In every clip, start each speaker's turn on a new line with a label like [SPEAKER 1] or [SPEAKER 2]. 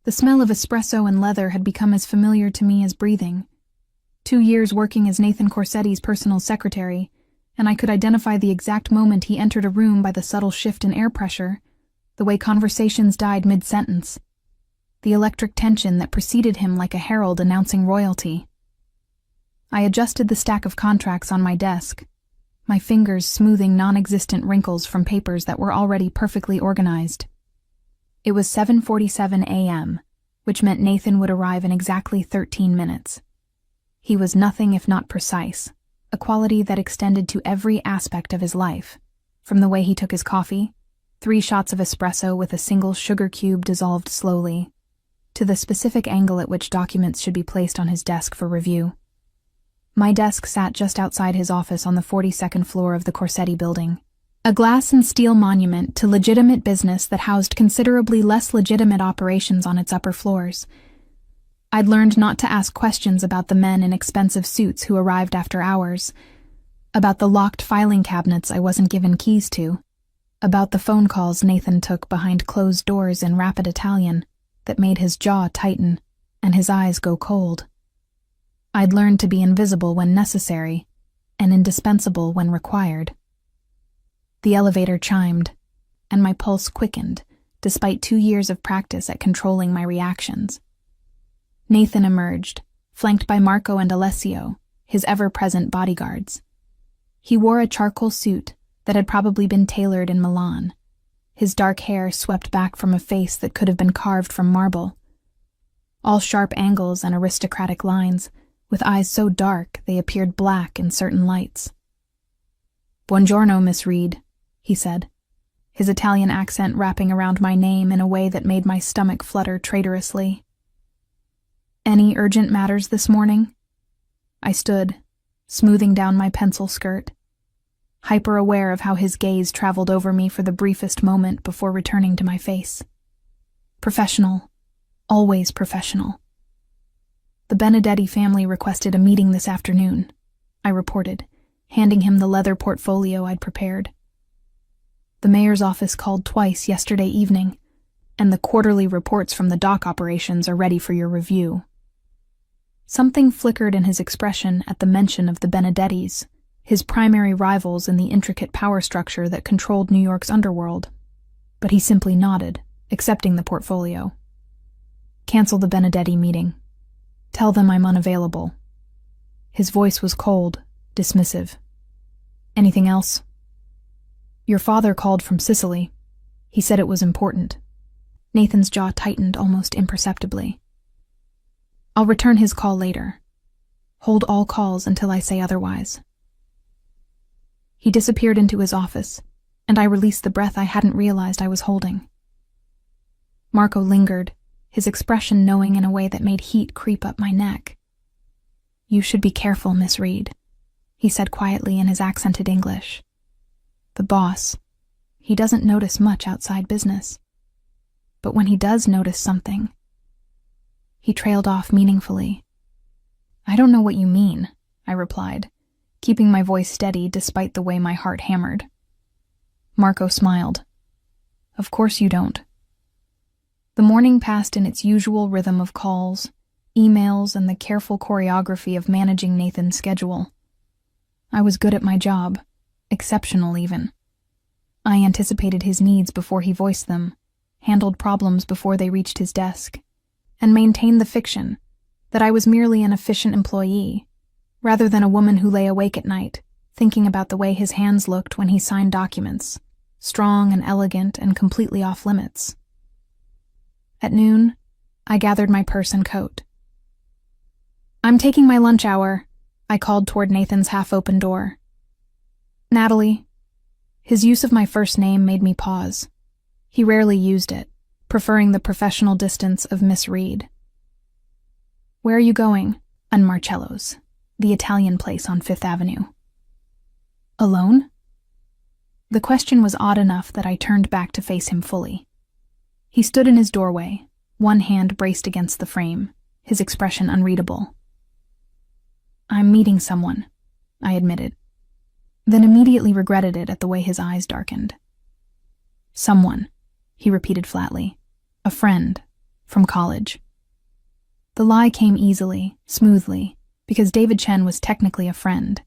[SPEAKER 1] The smell of espresso and leather had become as familiar to me as breathing. 2 years working as Nathan Corsetti's personal secretary, and I could identify the exact moment he entered a room by the subtle shift in air pressure, the way conversations died mid-sentence, the electric tension that preceded him like a herald announcing royalty. I adjusted the stack of contracts on my desk, my fingers smoothing non-existent wrinkles from papers that were already perfectly organized. It was 7:47 a.m., which meant Nathan would arrive in exactly 13 minutes. He was nothing if not precise, a quality that extended to every aspect of his life, from the way he took his coffee, 3 shots of espresso with a single sugar cube dissolved slowly, to the specific angle at which documents should be placed on his desk for review. My desk sat just outside his office on the 42nd floor of the Corsetti building, a glass and steel monument to legitimate business that housed considerably less legitimate operations on its upper floors. I'd learned not to ask questions about the men in expensive suits who arrived after hours, about the locked filing cabinets I wasn't given keys to, about the phone calls Nathan took behind closed doors in rapid Italian that made his jaw tighten and his eyes go cold. I'd learned to be invisible when necessary and indispensable when required. The elevator chimed, and my pulse quickened, despite 2 years of practice at controlling my reactions. Nathan emerged, flanked by Marco and Alessio, his ever-present bodyguards. He wore a charcoal suit that had probably been tailored in Milan, his dark hair swept back from a face that could have been carved from marble. All sharp angles and aristocratic lines, with eyes so dark they appeared black in certain lights. "Buongiorno, Miss Reed," he said, his Italian accent wrapping around my name in a way that made my stomach flutter traitorously. "Any urgent matters this morning?" I stood, smoothing down my pencil skirt, hyper-aware of how his gaze traveled over me for the briefest moment before returning to my face. Professional, always professional. "The Benedetti family requested a meeting this afternoon," I reported, handing him the leather portfolio I'd prepared. "The mayor's office called twice yesterday evening, and the quarterly reports from the dock operations are ready for your review." Something flickered in his expression at the mention of the Benedettis, his primary rivals in the intricate power structure that controlled New York's underworld, but he simply nodded, accepting the portfolio. "Cancel the Benedetti meeting. Tell them I'm unavailable." His voice was cold, dismissive. "Anything else?" "Your father called from Sicily. He said it was important." Nathan's jaw tightened almost imperceptibly. "I'll return his call later. Hold all calls until I say otherwise." He disappeared into his office, and I released the breath I hadn't realized I was holding. Marco lingered, his expression knowing in a way that made heat creep up my neck. "You should be careful, Miss Reed," he said quietly in his accented English. "The boss, he doesn't notice much outside business. But when he does notice something..." He trailed off meaningfully. "I don't know what you mean," I replied, keeping my voice steady despite the way my heart hammered. Marco smiled. "Of course you don't." The morning passed in its usual rhythm of calls, emails, and the careful choreography of managing Nathan's schedule. I was good at my job, exceptional even. I anticipated his needs before he voiced them, handled problems before they reached his desk, and maintained the fiction that I was merely an efficient employee, rather than a woman who lay awake at night, thinking about the way his hands looked when he signed documents, strong and elegant and completely off limits. At noon, I gathered my purse and coat. "I'm taking my lunch hour," I called toward Nathan's half-open door. "Natalie." His use of my first name made me pause. He rarely used it, preferring the professional distance of Miss Reed. "Where are you going?" "Marcello's, the Italian place on Fifth Avenue." "Alone?" The question was odd enough that I turned back to face him fully. He stood in his doorway, one hand braced against the frame, his expression unreadable. "I'm meeting someone," I admitted, then immediately regretted it at the way his eyes darkened. "Someone," he repeated flatly. "A friend. from college. The lie came easily, smoothly, because David Chen was technically a friend,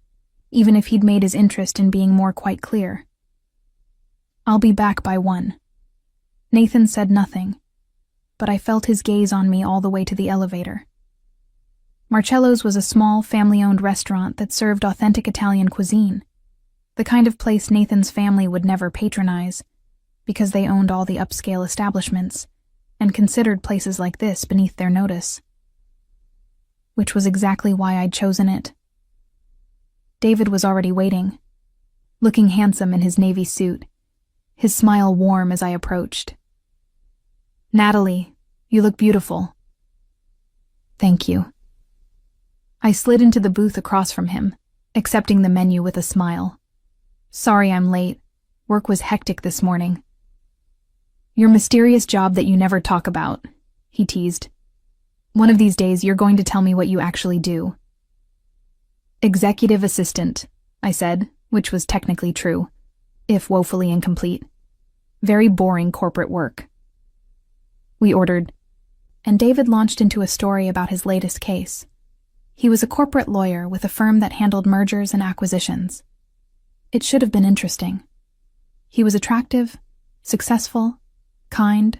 [SPEAKER 1] even if he'd made his interest in being more quite clear. "I'll be back by 1. Nathan said nothing, but I felt his gaze on me all the way to the elevator. Marcello's was a small, family-owned restaurant that served authentic Italian cuisine, the kind of place Nathan's family would never patronize, because they owned all the upscale establishments and considered places like this beneath their notice. Which was exactly why I'd chosen it. David was already waiting, looking handsome in his navy suit, his smile warm as I approached. "Natalie, you look beautiful." "Thank you." I slid into the booth across from him, accepting the menu with a smile. "Sorry I'm late. Work was hectic this morning." "Your mysterious job that you never talk about," he teased. "One of these days you're going to tell me what you actually do." "Executive assistant," I said, which was technically true, if woefully incomplete. "Very boring corporate work." We ordered, and David launched into a story about his latest case. He was a corporate lawyer with a firm that handled mergers and acquisitions. It should have been interesting. He was attractive, successful, kind,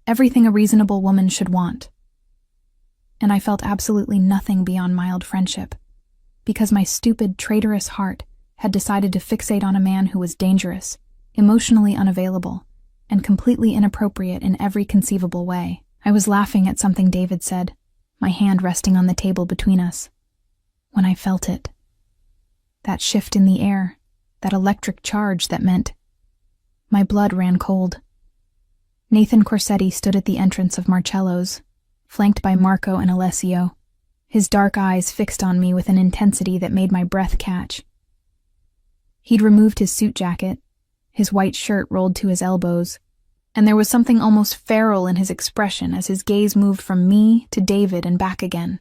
[SPEAKER 1] everything a reasonable woman should want. And I felt absolutely nothing beyond mild friendship, because my stupid, traitorous heart had decided to fixate on a man who was dangerous, emotionally unavailable, and completely inappropriate in every conceivable way. I was laughing at something David said, my hand resting on the table between us, when I felt it. That shift in the air, that electric charge that meant my blood ran cold. Nathan Corsetti stood at the entrance of Marcello's, flanked by Marco and Alessio, his dark eyes fixed on me with an intensity that made my breath catch. He'd removed his suit jacket, his white shirt rolled to his elbows, and there was something almost feral in his expression as his gaze moved from me to David and back again.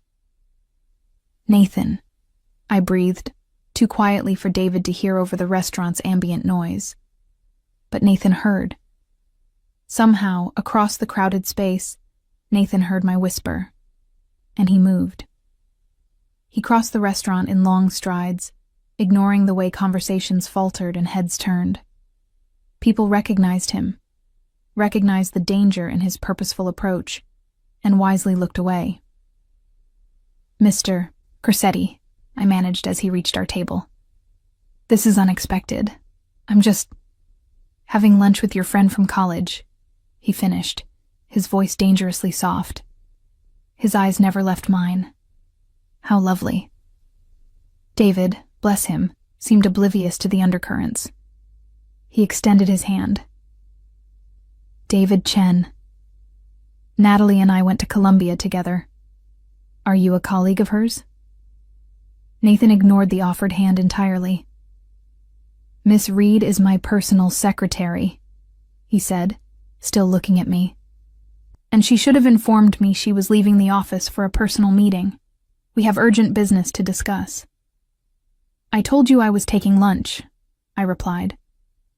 [SPEAKER 1] "Nathan," I breathed, too quietly for David to hear over the restaurant's ambient noise. But Nathan heard. Somehow, across the crowded space, Nathan heard my whisper, and he moved. He crossed the restaurant in long strides, ignoring the way conversations faltered and heads turned. People recognized him, recognized the danger in his purposeful approach, and wisely looked away. "Mr. Corsetti," I managed as he reached our table. "This is unexpected. I'm just having lunch with your friend from college," he finished, his voice dangerously soft. His eyes never left mine. How lovely. David, bless him, seemed oblivious to the undercurrents. He extended his hand. "David Chen. Natalie and I went to Columbia together. Are you a colleague of hers?" Nathan ignored the offered hand entirely. "Miss Reed is my personal secretary," he said, still looking at me. "And she should have informed me she was leaving the office for a personal meeting. We have urgent business to discuss." "I told you I was taking lunch," I replied,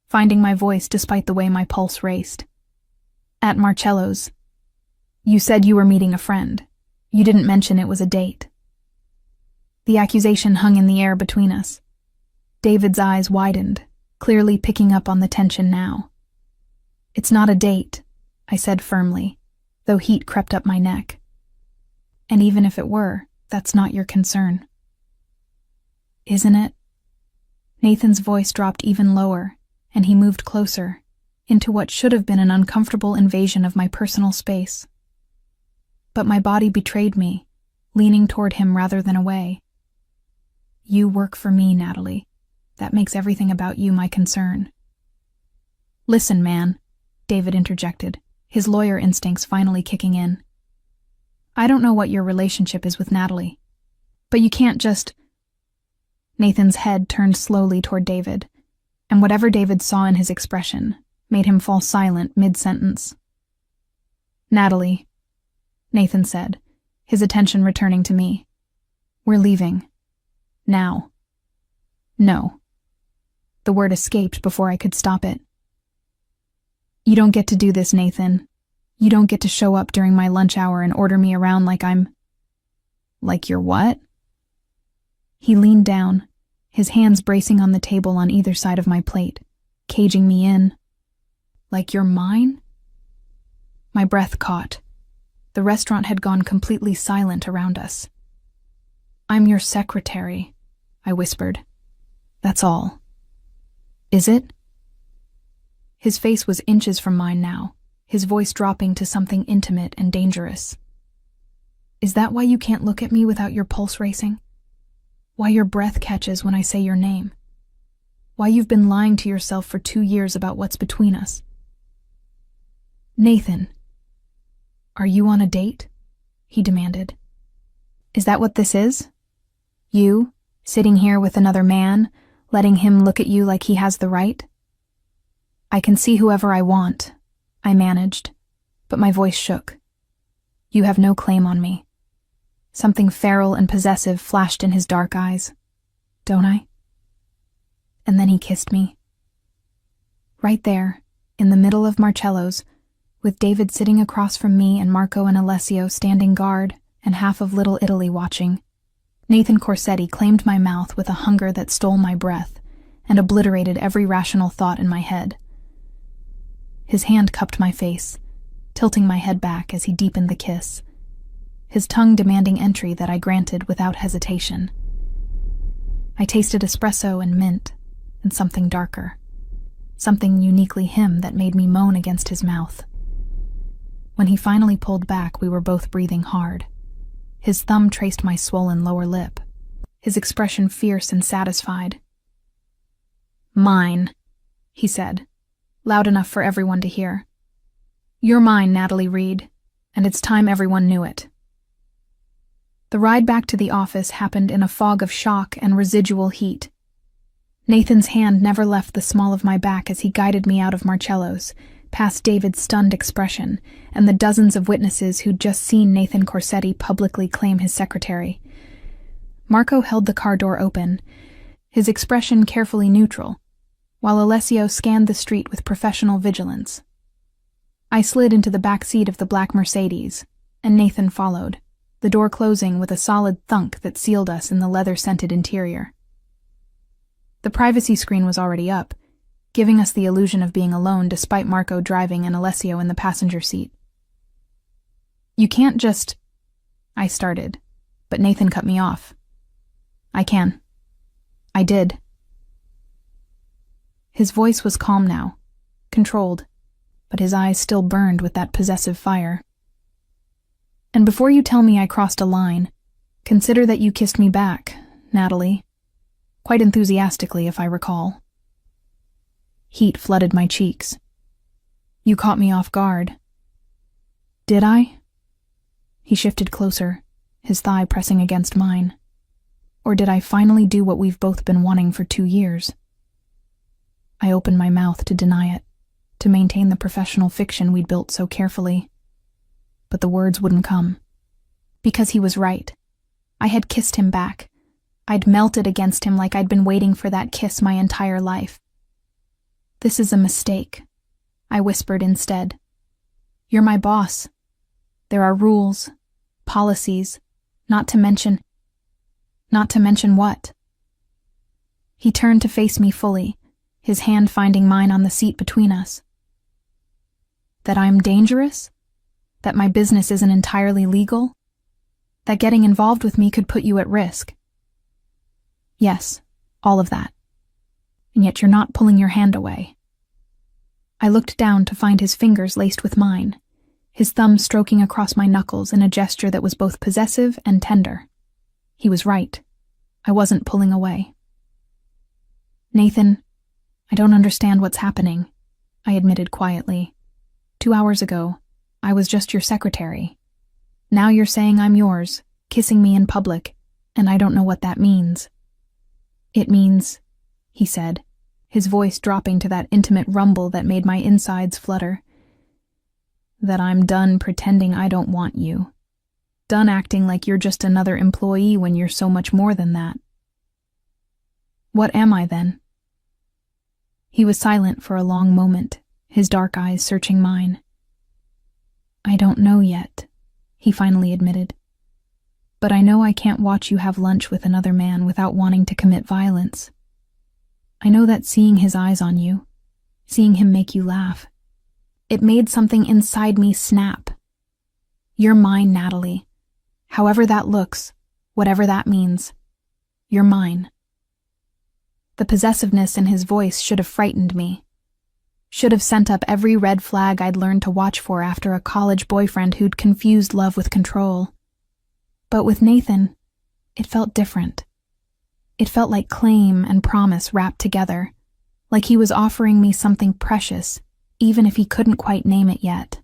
[SPEAKER 1] finding my voice despite the way my pulse raced. "At Marcello's. You said you were meeting a friend. You didn't mention it was a date." The accusation hung in the air between us. David's eyes widened, clearly picking up on the tension now. "It's not a date," I said firmly, though heat crept up my neck. "And even if it were, that's not your concern." "Isn't it?" Nathan's voice dropped even lower, and he moved closer, into what should have been an uncomfortable invasion of my personal space. But my body betrayed me, leaning toward him rather than away. "You work for me, Natalie. That makes everything about you my concern." "Listen, man," David interjected, his lawyer instincts finally kicking in. "I don't know what your relationship is with Natalie, but you can't just—" Nathan's head turned slowly toward David, and whatever David saw in his expression made him fall silent mid-sentence. "Natalie," Nathan said, his attention returning to me. "We're leaving. Now." "No." The word escaped before I could stop it. "You don't get to do this, Nathan," You don't get to show up during my lunch hour and order me around like I'm... Like you're what? He leaned down, his hands bracing on the table on either side of my plate, caging me in. Like you're mine? My breath caught. The restaurant had gone completely silent around us. I'm your secretary, I whispered. That's all. Is it? His face was inches from mine now, his voice dropping to something intimate and dangerous. Is that why you can't look at me without your pulse racing? Why your breath catches when I say your name? Why you've been lying to yourself for 2 years about what's between us? Nathan, are you on a date? He demanded. Is that what this is? You, sitting here with another man, letting him look at you like he has the right? I can see whoever I want, I managed, but my voice shook. You have no claim on me. Something feral and possessive flashed in his dark eyes. Don't I? And then he kissed me. Right there, in the middle of Marcello's, with David sitting across from me and Marco and Alessio standing guard and half of Little Italy watching, Nathan Corsetti claimed my mouth with a hunger that stole my breath and obliterated every rational thought in my head. His hand cupped my face, tilting my head back as he deepened the kiss, his tongue demanding entry that I granted without hesitation. I tasted espresso and mint, and something darker, something uniquely him that made me moan against his mouth. When he finally pulled back, we were both breathing hard. His thumb traced my swollen lower lip, his expression fierce and satisfied. Mine, he said, loud enough for everyone to hear. You're mine, Natalie Reed, and it's time everyone knew it. The ride back to the office happened in a fog of shock and residual heat. Nathan's hand never left the small of my back as he guided me out of Marcello's, past David's stunned expression and the dozens of witnesses who'd just seen Nathan Corsetti publicly claim his secretary. Marco held the car door open, his expression carefully neutral, while Alessio scanned the street with professional vigilance. I slid into the back seat of the black Mercedes, and Nathan followed, the door closing with a solid thunk that sealed us in the leather-scented interior. The privacy screen was already up, giving us the illusion of being alone despite Marco driving and Alessio in the passenger seat. You can't just... I started, but Nathan cut me off. I can. I did. His voice was calm now, controlled, but his eyes still burned with that possessive fire. And before you tell me I crossed a line, consider that you kissed me back, Natalie. Quite enthusiastically, if I recall. Heat flooded my cheeks. You caught me off guard. Did I? He shifted closer, his thigh pressing against mine. Or did I finally do what we've both been wanting for 2 years? I opened my mouth to deny it, to maintain the professional fiction we'd built so carefully. But the words wouldn't come. Because he was right. I had kissed him back. I'd melted against him like I'd been waiting for that kiss my entire life. This is a mistake, I whispered instead. You're my boss. There are rules, policies, not to mention what? He turned to face me fully, his hand finding mine on the seat between us. That I'm dangerous? That my business isn't entirely legal? That getting involved with me could put you at risk? Yes, all of that. And yet you're not pulling your hand away. I looked down to find his fingers laced with mine, his thumb stroking across my knuckles in a gesture that was both possessive and tender. He was right. I wasn't pulling away. Nathan, I don't understand what's happening, I admitted quietly. 2 hours ago, I was just your secretary. Now you're saying I'm yours, kissing me in public, and I don't know what that means. It means, he said, his voice dropping to that intimate rumble that made my insides flutter, that I'm done pretending I don't want you. Done acting like you're just another employee when you're so much more than that. What am I then? He was silent for a long moment, his dark eyes searching mine. I don't know yet, he finally admitted. But I know I can't watch you have lunch with another man without wanting to commit violence. I know that seeing his eyes on you, seeing him make you laugh, it made something inside me snap. You're mine, Natalie. However that looks, whatever that means, you're mine. The possessiveness in his voice should have frightened me. Should have sent up every red flag I'd learned to watch for after a college boyfriend who'd confused love with control. But with Nathan, it felt different. It felt like claim and promise wrapped together, like he was offering me something precious, even if he couldn't quite name it yet.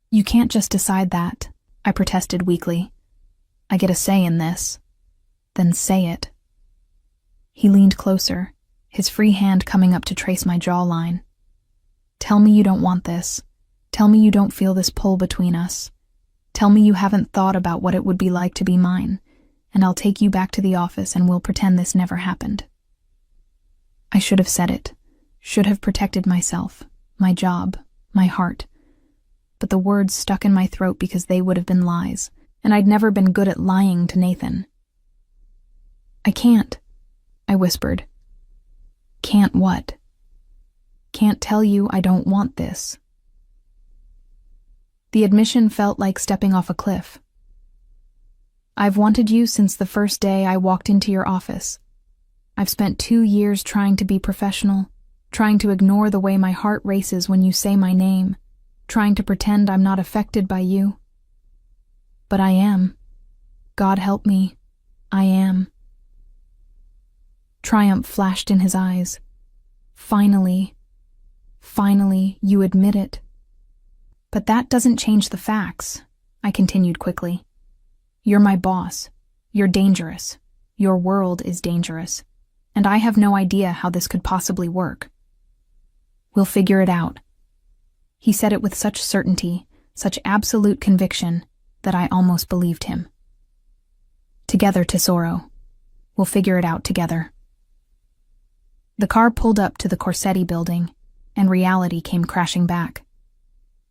[SPEAKER 1] You can't just decide that, I protested weakly. I get a say in this. Then say it. He leaned closer, his free hand coming up to trace my jawline. Tell me you don't want this. Tell me you don't feel this pull between us. Tell me you haven't thought about what it would be like to be mine, and I'll take you back to the office and we'll pretend this never happened. I should have said it, should have protected myself, my job, my heart. But the words stuck in my throat because they would have been lies, and I'd never been good at lying to Nathan. I can't, I whispered. Can't what? Can't tell you I don't want this. The admission felt like stepping off a cliff. I've wanted you since the first day I walked into your office. I've spent 2 years trying to be professional, trying to ignore the way my heart races when you say my name, trying to pretend I'm not affected by you. But I am. God help me, I am. Triumph flashed in his eyes. Finally, you admit it. But that doesn't change the facts, I continued quickly. You're my boss. You're dangerous. Your world is dangerous. And I have no idea how this could possibly work. We'll figure it out. He said it with such certainty, such absolute conviction, that I almost believed him. Together, Tesoro. We'll figure it out together. The car pulled up to the Corsetti building, and reality came crashing back.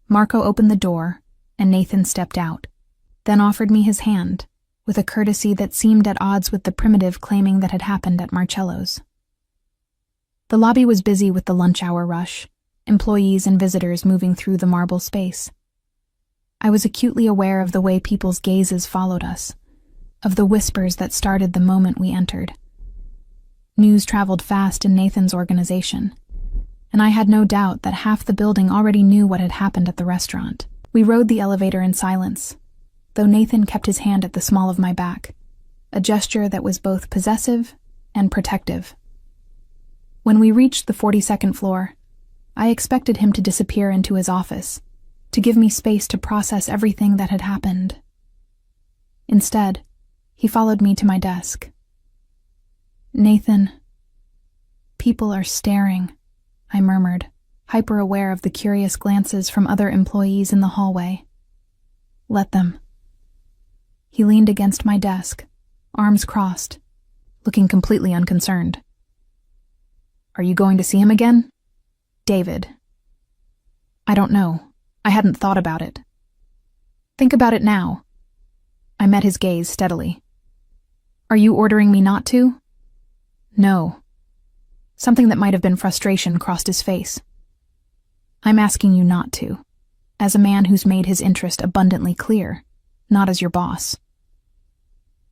[SPEAKER 1] Marco opened the door, and Nathan stepped out, then offered me his hand, with a courtesy that seemed at odds with the primitive claiming that had happened at Marcello's. The lobby was busy with the lunch hour rush, employees and visitors moving through the marble space. I was acutely aware of the way people's gazes followed us, of the whispers that started the moment we entered. News traveled fast in Nathan's organization, and I had no doubt that half the building already knew what had happened at the restaurant. We rode the elevator in silence, though Nathan kept his hand at the small of my back, a gesture that was both possessive and protective. When we reached the 42nd floor, I expected him to disappear into his office, to give me space to process everything that had happened. Instead, he followed me to my desk. Nathan, people are staring, I murmured, hyper-aware of the curious glances from other employees in the hallway. Let them. He leaned against my desk, arms crossed, looking completely unconcerned. Are you going to see him again? David. I don't know. I hadn't thought about it. Think about it now. I met his gaze steadily. Are you ordering me not to? No. Something that might have been frustration crossed his face. I'm asking you not to, as a man who's made his interest abundantly clear, not as your boss.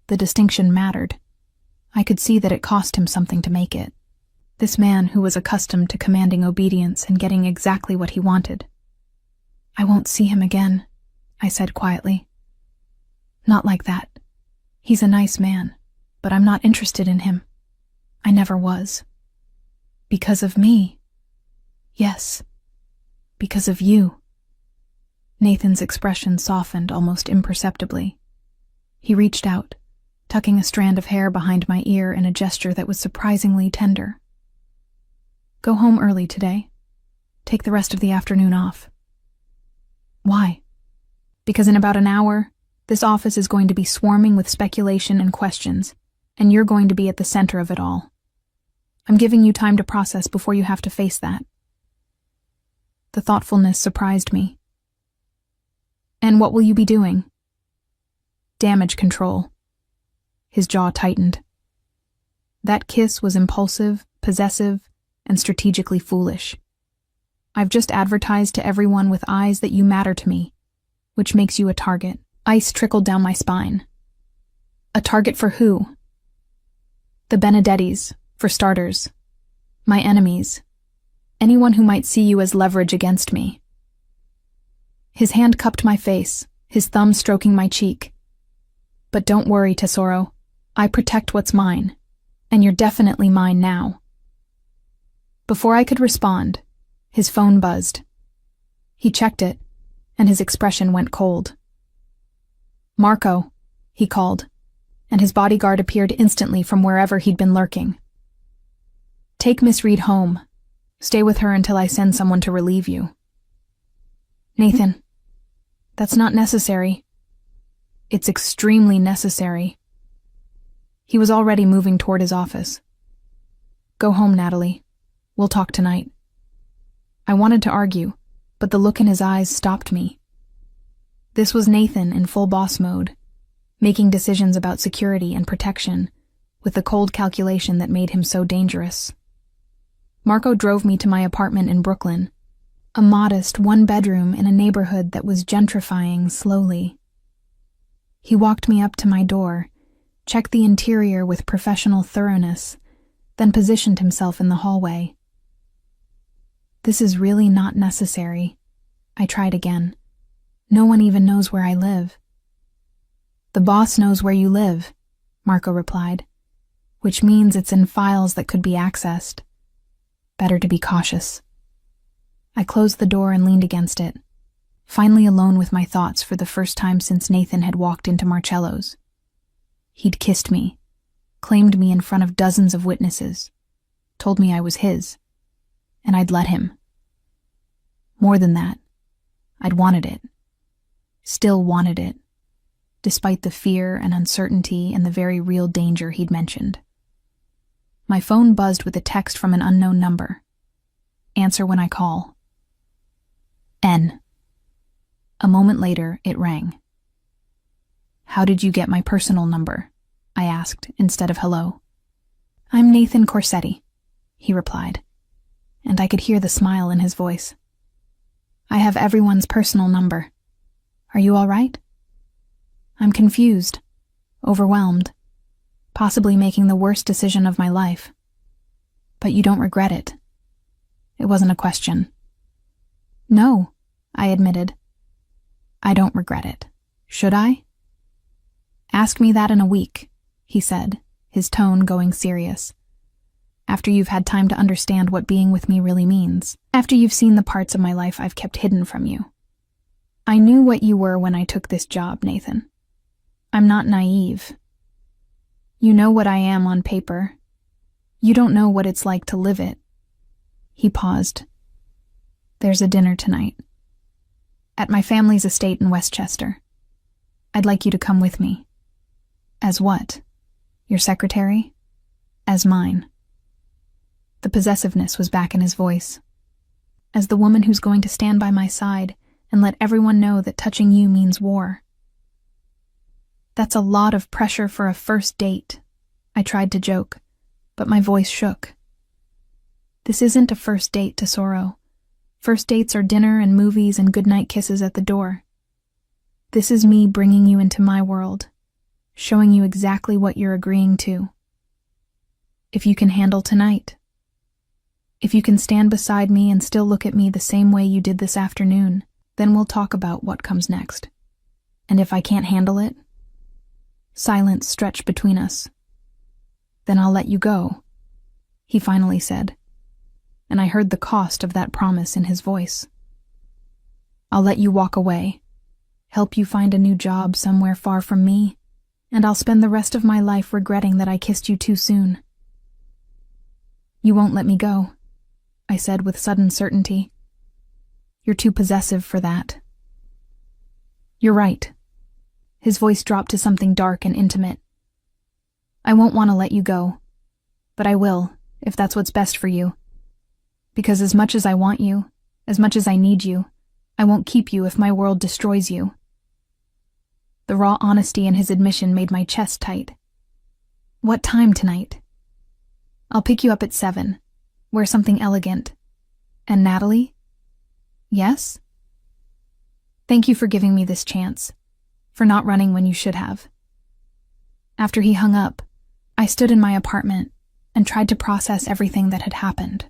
[SPEAKER 1] The distinction mattered. I could see that it cost him something to make it. This man who was accustomed to commanding obedience and getting exactly what he wanted. I won't see him again, I said quietly. Not like that. He's a nice man, but I'm not interested in him. I never was. Because of me. Yes. Because of you. Nathan's expression softened almost imperceptibly. He reached out, tucking a strand of hair behind my ear in a gesture that was surprisingly tender. Go home early today. Take the rest of the afternoon off. Why? Because in about an hour, this office is going to be swarming with speculation and questions, and you're going to be at the center of it all. I'm giving you time to process before you have to face that. The thoughtfulness surprised me. And what will you be doing? Damage control. His jaw tightened. That kiss was impulsive, possessive, and strategically foolish. I've just advertised to everyone with eyes that you matter to me, which makes you a target. Ice trickled down my spine. A target for who? The Benedettis, for starters. My enemies. Anyone who might see you as leverage against me. His hand cupped my face, his thumb stroking my cheek. But don't worry, Tesoro. I protect what's mine, and you're definitely mine now. Before I could respond, his phone buzzed. He checked it, and his expression went cold. Marco, he called, and his bodyguard appeared instantly from wherever he'd been lurking. Take Miss Reed home. Stay with her until I send someone to relieve you. Nathan, that's not necessary. It's extremely necessary. He was already moving toward his office. Go home, Natalie. We'll talk tonight. I wanted to argue, but the look in his eyes stopped me. This was Nathan in full boss mode, making decisions about security and protection, with the cold calculation that made him so dangerous. Marco drove me to my apartment in Brooklyn, a modest one-bedroom in a neighborhood that was gentrifying slowly. He walked me up to my door, checked the interior with professional thoroughness, then positioned himself in the hallway. This is really not necessary. I tried again. No one even knows where I live. The boss knows where you live, Marco replied, which means it's in files that could be accessed. Better to be cautious. I closed the door and leaned against it, finally alone with my thoughts for the first time since Nathan had walked into Marcello's. He'd kissed me, claimed me in front of dozens of witnesses, told me I was his, and I'd let him. More than that, I'd wanted it. Still wanted it, despite the fear and uncertainty and the very real danger he'd mentioned. My phone buzzed with a text from an unknown number. Answer when I call. N. A moment later, it rang. How did you get my personal number? I asked, instead of hello. I'm Nathan Corsetti, he replied, and I could hear the smile in his voice. I have everyone's personal number. Are you all right? I'm confused, overwhelmed, possibly making the worst decision of my life. But you don't regret it. It wasn't a question. No, I admitted. I don't regret it. Should I? Ask me that in a week, he said, his tone going serious. After you've had time to understand what being with me really means. After you've seen the parts of my life I've kept hidden from you. I knew what you were when I took this job, Nathan. I'm not naive. You know what I am on paper. You don't know what it's like to live it. He paused. There's a dinner tonight. At my family's estate in Westchester. I'd like you to come with me. As what? Your secretary? As mine. The possessiveness was back in his voice. As the woman who's going to stand by my side and let everyone know that touching you means war. That's a lot of pressure for a first date, I tried to joke, but my voice shook. This isn't a first date, Tesoro. First dates are dinner and movies and goodnight kisses at the door. This is me bringing you into my world, showing you exactly what you're agreeing to. If you can handle tonight. If you can stand beside me and still look at me the same way you did this afternoon, then we'll talk about what comes next. And if I can't handle it, silence stretched between us. Then I'll let you go, he finally said, and I heard the cost of that promise in his voice. I'll let you walk away, help you find a new job somewhere far from me, and I'll spend the rest of my life regretting that I kissed you too soon. You won't let me go, I said with sudden certainty. You're too possessive for that. You're right. His voice dropped to something dark and intimate. I won't want to let you go, but I will, if that's what's best for you. Because as much as I want you, as much as I need you, I won't keep you if my world destroys you. The raw honesty in his admission made my chest tight. What time tonight? I'll pick you up at 7. Wear something elegant. And Natalie? Yes? Thank you for giving me this chance, for not running when you should have. After he hung up, I stood in my apartment and tried to process everything that had happened.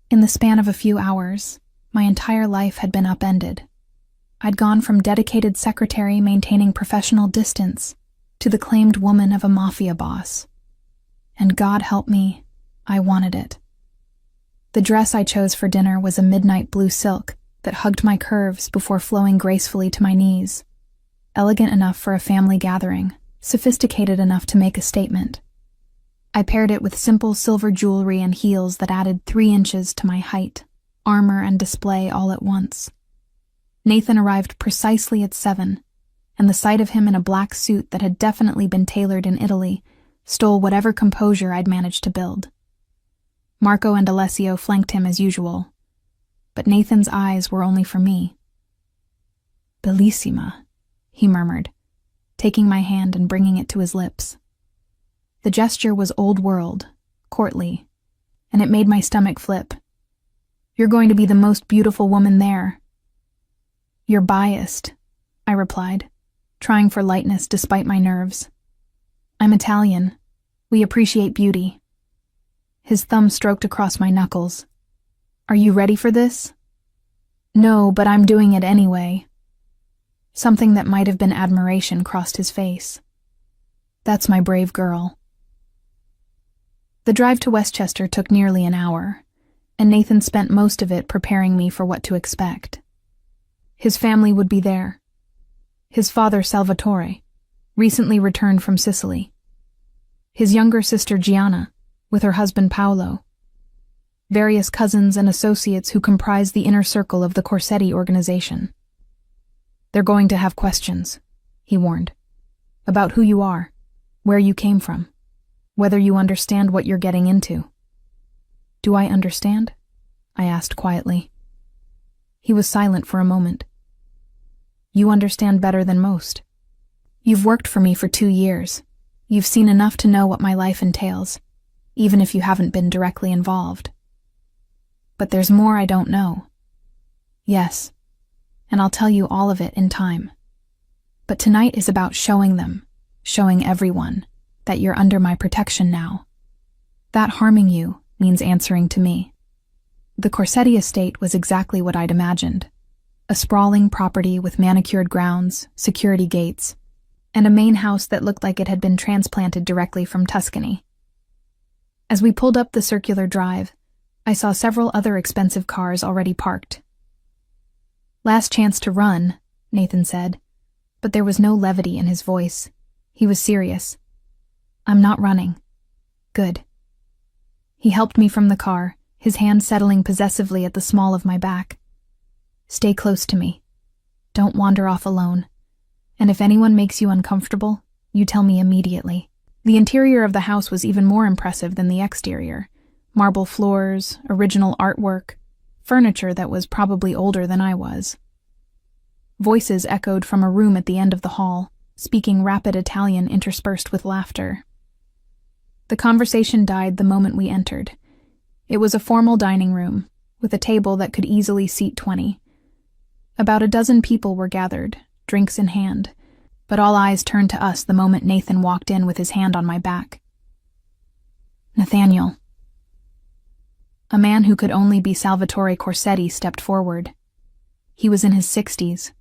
[SPEAKER 1] In the span of a few hours, my entire life had been upended. I'd gone from dedicated secretary maintaining professional distance to the claimed woman of a mafia boss. And God help me, I wanted it. The dress I chose for dinner was a midnight blue silk that hugged my curves before flowing gracefully to my knees. Elegant enough for a family gathering, sophisticated enough to make a statement. I paired it with simple silver jewelry and heels that added 3 inches to my height, armor and display all at once. Nathan arrived precisely at 7, and the sight of him in a black suit that had definitely been tailored in Italy stole whatever composure I'd managed to build. Marco and Alessio flanked him as usual, but Nathan's eyes were only for me. Bellissima, he murmured, taking my hand and bringing it to his lips. The gesture was old world, courtly, and it made my stomach flip. You're going to be the most beautiful woman there. You're biased, I replied, trying for lightness despite my nerves. I'm Italian. We appreciate beauty. His thumb stroked across my knuckles. Are you ready for this? No, but I'm doing it anyway. Something that might have been admiration crossed his face. That's my brave girl. The drive to Westchester took nearly an hour, and Nathan spent most of it preparing me for what to expect. His family would be there. His father, Salvatore, recently returned from Sicily. His younger sister, Gianna, with her husband, Paolo. Various cousins and associates who comprised the inner circle of the Corsetti organization. They're going to have questions, he warned, about who you are, where you came from, whether you understand what you're getting into. Do I understand? I asked quietly. He was silent for a moment. You understand better than most. You've worked for me for 2 years. You've seen enough to know what my life entails, even if you haven't been directly involved. But there's more I don't know. Yes, and I'll tell you all of it in time. But tonight is about showing them, showing everyone, that you're under my protection now. That harming you means answering to me. The Corsetti estate was exactly what I'd imagined. A sprawling property with manicured grounds, security gates, and a main house that looked like it had been transplanted directly from Tuscany. As we pulled up the circular drive, I saw several other expensive cars already parked. Last chance to run, Nathan said, but there was no levity in his voice. He was serious. I'm not running. Good. He helped me from the car, his hand settling possessively at the small of my back. Stay close to me. Don't wander off alone. And if anyone makes you uncomfortable, you tell me immediately. The interior of the house was even more impressive than the exterior. Marble floors, original artwork, furniture that was probably older than I was. Voices echoed from a room at the end of the hall, speaking rapid Italian interspersed with laughter. The conversation died the moment we entered. It was a formal dining room, with a table that could easily seat 20. About a dozen people were gathered, drinks in hand, but all eyes turned to us the moment Nathan walked in with his hand on my back. Nathaniel. A man who could only be Salvatore Corsetti stepped forward. He was in his 60s,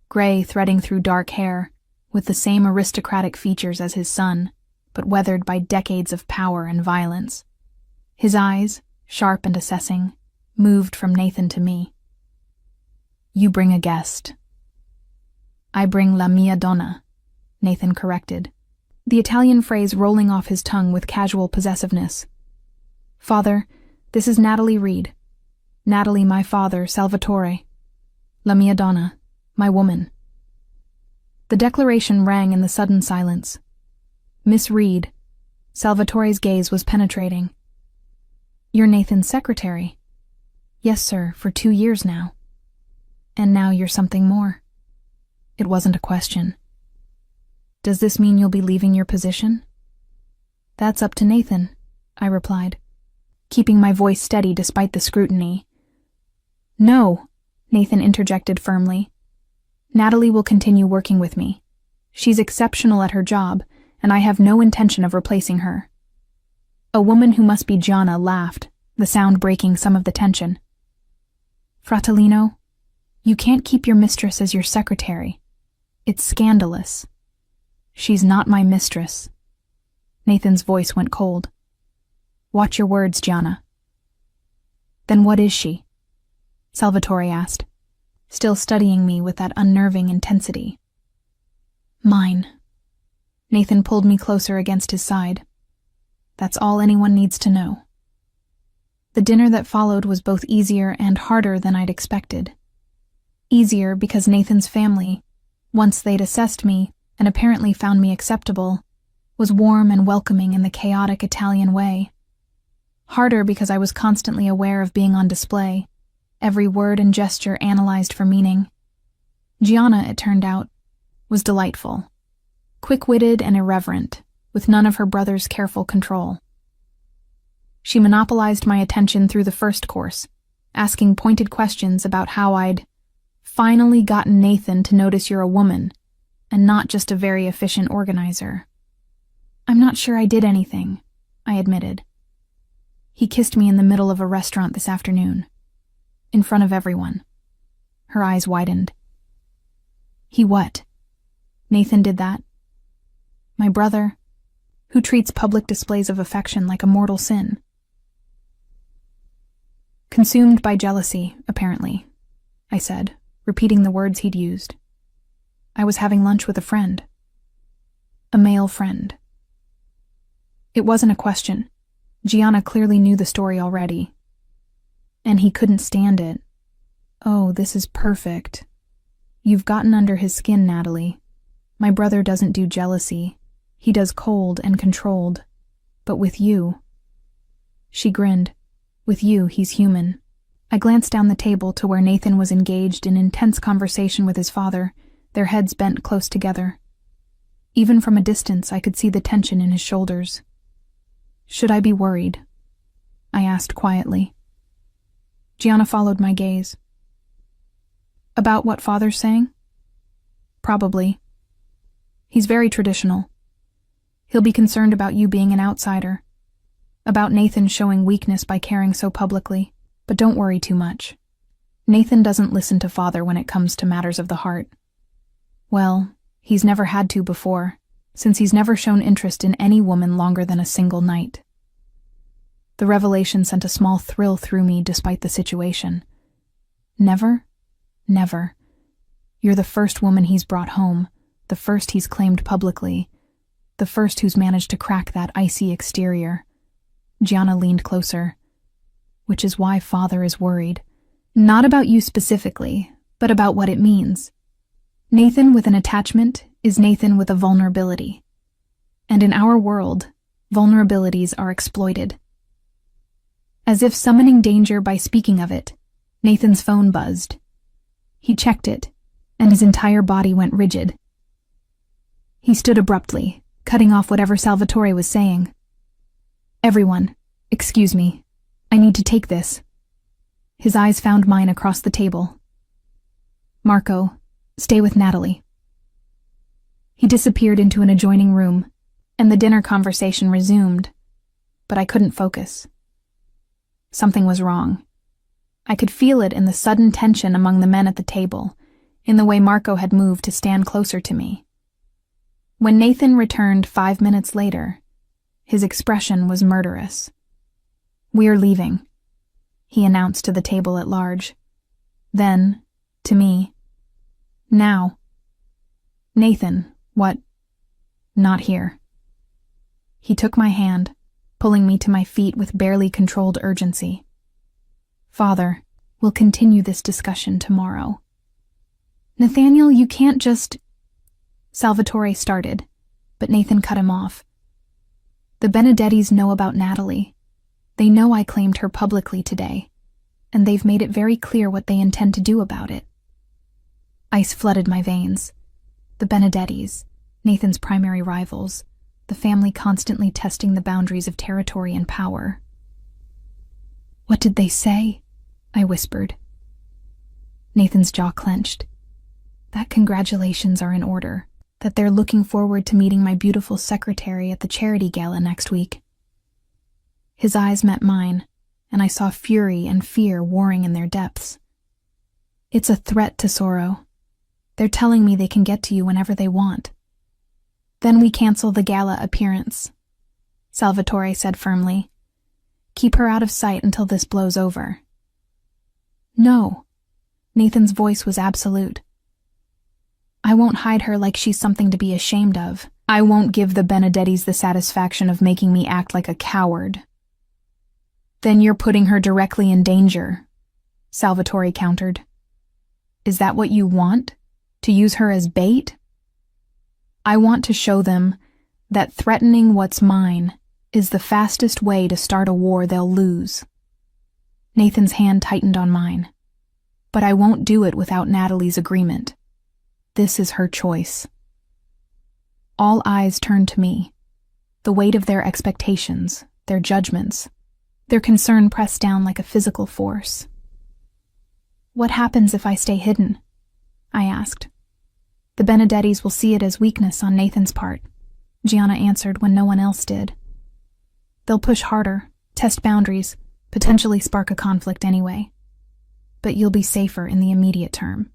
[SPEAKER 1] gray threading through dark hair, with the same aristocratic features as his son, but weathered by decades of power and violence. His eyes, sharp and assessing, moved from Nathan to me. You bring a guest. I bring la mia donna, Nathan corrected, the Italian phrase rolling off his tongue with casual possessiveness. Father, this is Natalie Reed. Natalie, my father, Salvatore. La mia donna, my woman. The declaration rang in the sudden silence. Miss Reed. Salvatore's gaze was penetrating. You're Nathan's secretary. Yes, sir, for 2 years now. And now you're something more. It wasn't a question. Does this mean you'll be leaving your position? That's up to Nathan, I replied, keeping my voice steady despite the scrutiny. No, Nathan interjected firmly. Natalie will continue working with me. She's exceptional at her job, and I have no intention of replacing her. A woman who must be Gianna laughed, the sound breaking some of the tension. Fratellino, you can't keep your mistress as your secretary. It's scandalous. She's not my mistress. Nathan's voice went cold. Watch your words, Gianna. Then what is she? Salvatore asked, still studying me with that unnerving intensity. Mine. Nathan pulled me closer against his side. That's all anyone needs to know. The dinner that followed was both easier and harder than I'd expected. Easier because Nathan's family, once they'd assessed me and apparently found me acceptable, was warm and welcoming in the chaotic Italian way. Harder because I was constantly aware of being on display, every word and gesture analyzed for meaning. Gianna, it turned out, was delightful, quick-witted and irreverent, with none of her brother's careful control. She monopolized my attention through the first course, asking pointed questions about how I'd finally gotten Nathan to notice you're a woman, and not just a very efficient organizer. I'm not sure I did anything, I admitted. He kissed me in the middle of a restaurant this afternoon, in front of everyone. Her eyes widened. He what? Nathan did that? My brother, who treats public displays of affection like a mortal sin. Consumed by jealousy, apparently, I said, repeating the words he'd used. I was having lunch with a friend. A male friend. It wasn't a question. Gianna clearly knew the story already. And he couldn't stand it. Oh, this is perfect. You've gotten under his skin, Natalie. My brother doesn't do jealousy. He does cold and controlled. But with you... She grinned. With you, he's human. I glanced down the table to where Nathan was engaged in intense conversation with his father, their heads bent close together. Even from a distance, I could see the tension in his shoulders. Should I be worried? I asked quietly. Gianna followed my gaze. About what father's saying? Probably. He's very traditional. He'll be concerned about you being an outsider, about Nathan showing weakness by caring so publicly, but don't worry too much. Nathan doesn't listen to father when it comes to matters of the heart. Well, he's never had to before, since he's never shown interest in any woman longer than a single night. The revelation sent a small thrill through me despite the situation. Never? Never. You're the first woman he's brought home, the first he's claimed publicly, the first who's managed to crack that icy exterior. Gianna leaned closer. Which is why father is worried. Not about you specifically, but about what it means. Nathan with an attachment is Nathan with a vulnerability. And in our world, vulnerabilities are exploited. As if summoning danger by speaking of it, Nathan's phone buzzed. He checked it, and his entire body went rigid. He stood abruptly, cutting off whatever Salvatore was saying. Everyone, excuse me. I need to take this. His eyes found mine across the table. Marco, stay with Natalie. He disappeared into an adjoining room, and the dinner conversation resumed, but I couldn't focus. Something was wrong. I could feel it in the sudden tension among the men at the table, in the way Marco had moved to stand closer to me. When Nathan returned 5 minutes later, his expression was murderous. We're leaving, he announced to the table at large. Then, to me, now. Nathan, what? Not here. He took my hand, pulling me to my feet with barely controlled urgency. Father, we'll continue this discussion tomorrow. Nathaniel, you can't just... Salvatore started, but Nathan cut him off. The Benedettis know about Natalie. They know I claimed her publicly today, and they've made it very clear what they intend to do about it. Ice flooded my veins. The Benedettis, Nathan's primary rivals, the family constantly testing the boundaries of territory and power. "What did they say?" I whispered. Nathan's jaw clenched. That congratulations are in order, that they're looking forward to meeting my beautiful secretary at the charity gala next week. His eyes met mine, and I saw fury and fear warring in their depths. "It's a threat, Tesoro. They're telling me they can get to you whenever they want." "Then we cancel the gala appearance," Salvatore said firmly. "Keep her out of sight until this blows over." "No." Nathan's voice was absolute. "I won't hide her like she's something to be ashamed of. I won't give the Benedettis the satisfaction of making me act like a coward." "Then you're putting her directly in danger," Salvatore countered. "Is that what you want? To use her as bait?" "I want to show them that threatening what's mine is the fastest way to start a war they'll lose." Nathan's hand tightened on mine. "But I won't do it without Natalie's agreement. This is her choice." All eyes turned to me. The weight of their expectations, their judgments, their concern pressed down like a physical force. "What happens if I stay hidden?" I asked. "The Benedettis will see it as weakness on Nathan's part," Gianna answered when no one else did. "They'll push harder, test boundaries, potentially spark a conflict anyway. But you'll be safer in the immediate term.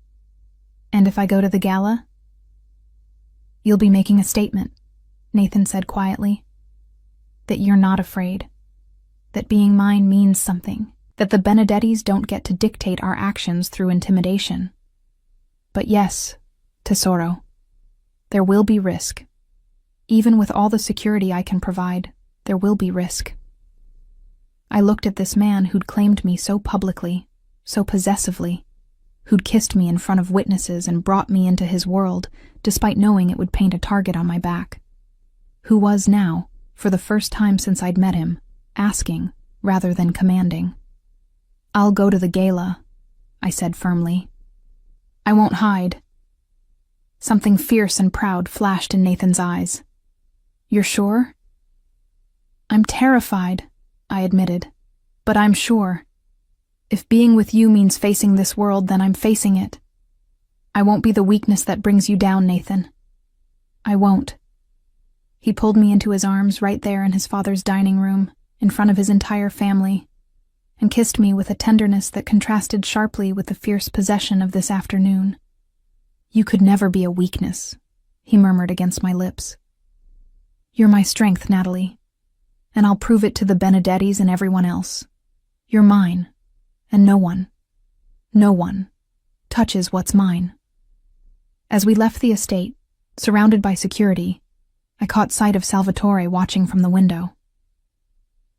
[SPEAKER 1] And if I go to the gala?" "You'll be making a statement," Nathan said quietly. "That you're not afraid. That being mine means something. That the Benedettis don't get to dictate our actions through intimidation. But yes, Tesoro, there will be risk. Even with all the security I can provide, there will be risk." I looked at this man who'd claimed me so publicly, so possessively, who'd kissed me in front of witnesses and brought me into his world, despite knowing it would paint a target on my back. Who was now, for the first time since I'd met him, asking rather than commanding. "I'll go to the gala," I said firmly. "I won't hide." Something fierce and proud flashed in Nathan's eyes. "You're sure?" "I'm terrified," I admitted, "but I'm sure. If being with you means facing this world, then I'm facing it. I won't be the weakness that brings you down, Nathan. I won't." He pulled me into his arms right there in his father's dining room, in front of his entire family, and kissed me with a tenderness that contrasted sharply with the fierce possession of this afternoon. "You could never be a weakness," he murmured against my lips. "You're my strength, Natalie, and I'll prove it to the Benedettis and everyone else. You're mine, and no one touches what's mine." As we left the estate, surrounded by security, I caught sight of Salvatore watching from the window.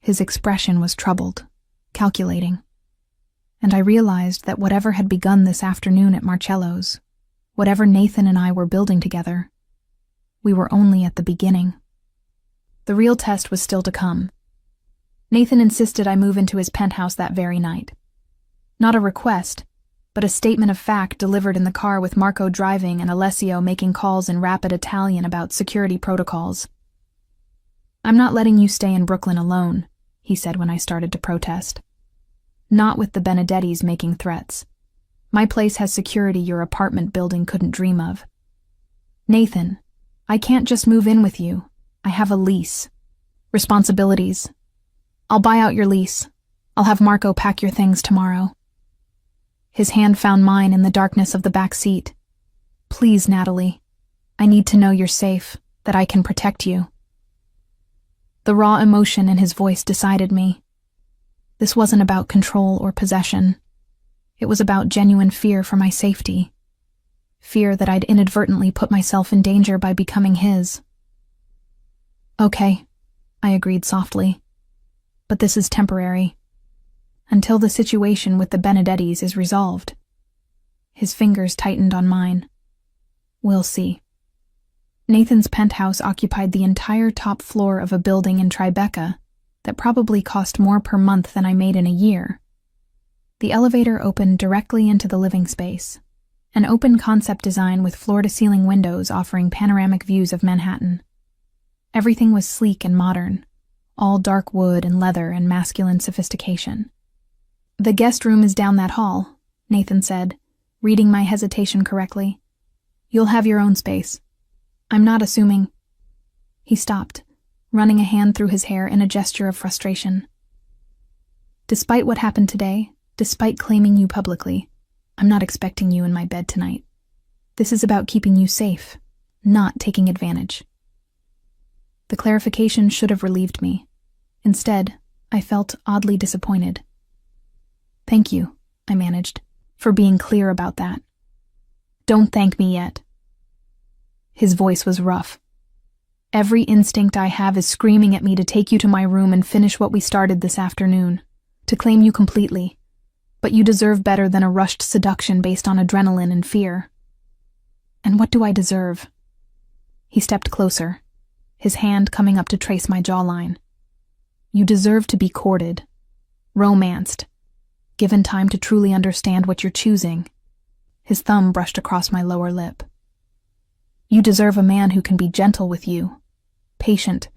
[SPEAKER 1] His expression was troubled, calculating, and I realized that whatever had begun this afternoon at Marcello's, whatever Nathan and I were building together, we were only at the beginning. The real test was still to come. Nathan insisted I move into his penthouse that very night. Not a request, but a statement of fact delivered in the car with Marco driving and Alessio making calls in rapid Italian about security protocols. "I'm not letting you stay in Brooklyn alone," he said when I started to protest. "Not with the Benedettis making threats. My place has security your apartment building couldn't dream of. Nathan, I can't just move in with you. I have a lease. Responsibilities. I'll buy out your lease. I'll have Marco pack your things tomorrow." His hand found mine in the darkness of the back seat. "Please, Natalie. I need to know you're safe, that I can protect you." The raw emotion in his voice decided me. This wasn't about control or possession. It was about genuine fear for my safety. Fear that I'd inadvertently put myself in danger by becoming his. "Okay," I agreed softly. "But this is temporary. Until the situation with the Benedettis is resolved." His fingers tightened on mine. "We'll see." Nathan's penthouse occupied the entire top floor of a building in Tribeca that probably cost more per month than I made in a year. The elevator opened directly into the living space, an open concept design with floor-to-ceiling windows offering panoramic views of Manhattan. Everything was sleek and modern, all dark wood and leather and masculine sophistication. "The guest room is down that hall," Nathan said, reading my hesitation correctly. "You'll have your own space. I'm not assuming—" He stopped, running a hand through his hair in a gesture of frustration. "Despite what happened today, despite claiming you publicly, I'm not expecting you in my bed tonight. This is about keeping you safe, not taking advantage." The clarification should have relieved me. Instead, I felt oddly disappointed. "Thank you," I managed, "for being clear about that." "Don't thank me yet." His voice was rough. "Every instinct I have is screaming at me to take you to my room and finish what we started this afternoon, to claim you completely. But you deserve better than a rushed seduction based on adrenaline and fear." "And what do I deserve?" He stepped closer, his hand coming up to trace my jawline. "You deserve to be courted, romanced, given time to truly understand what you're choosing." His thumb brushed across my lower lip. "You deserve a man who can be gentle with you, patient,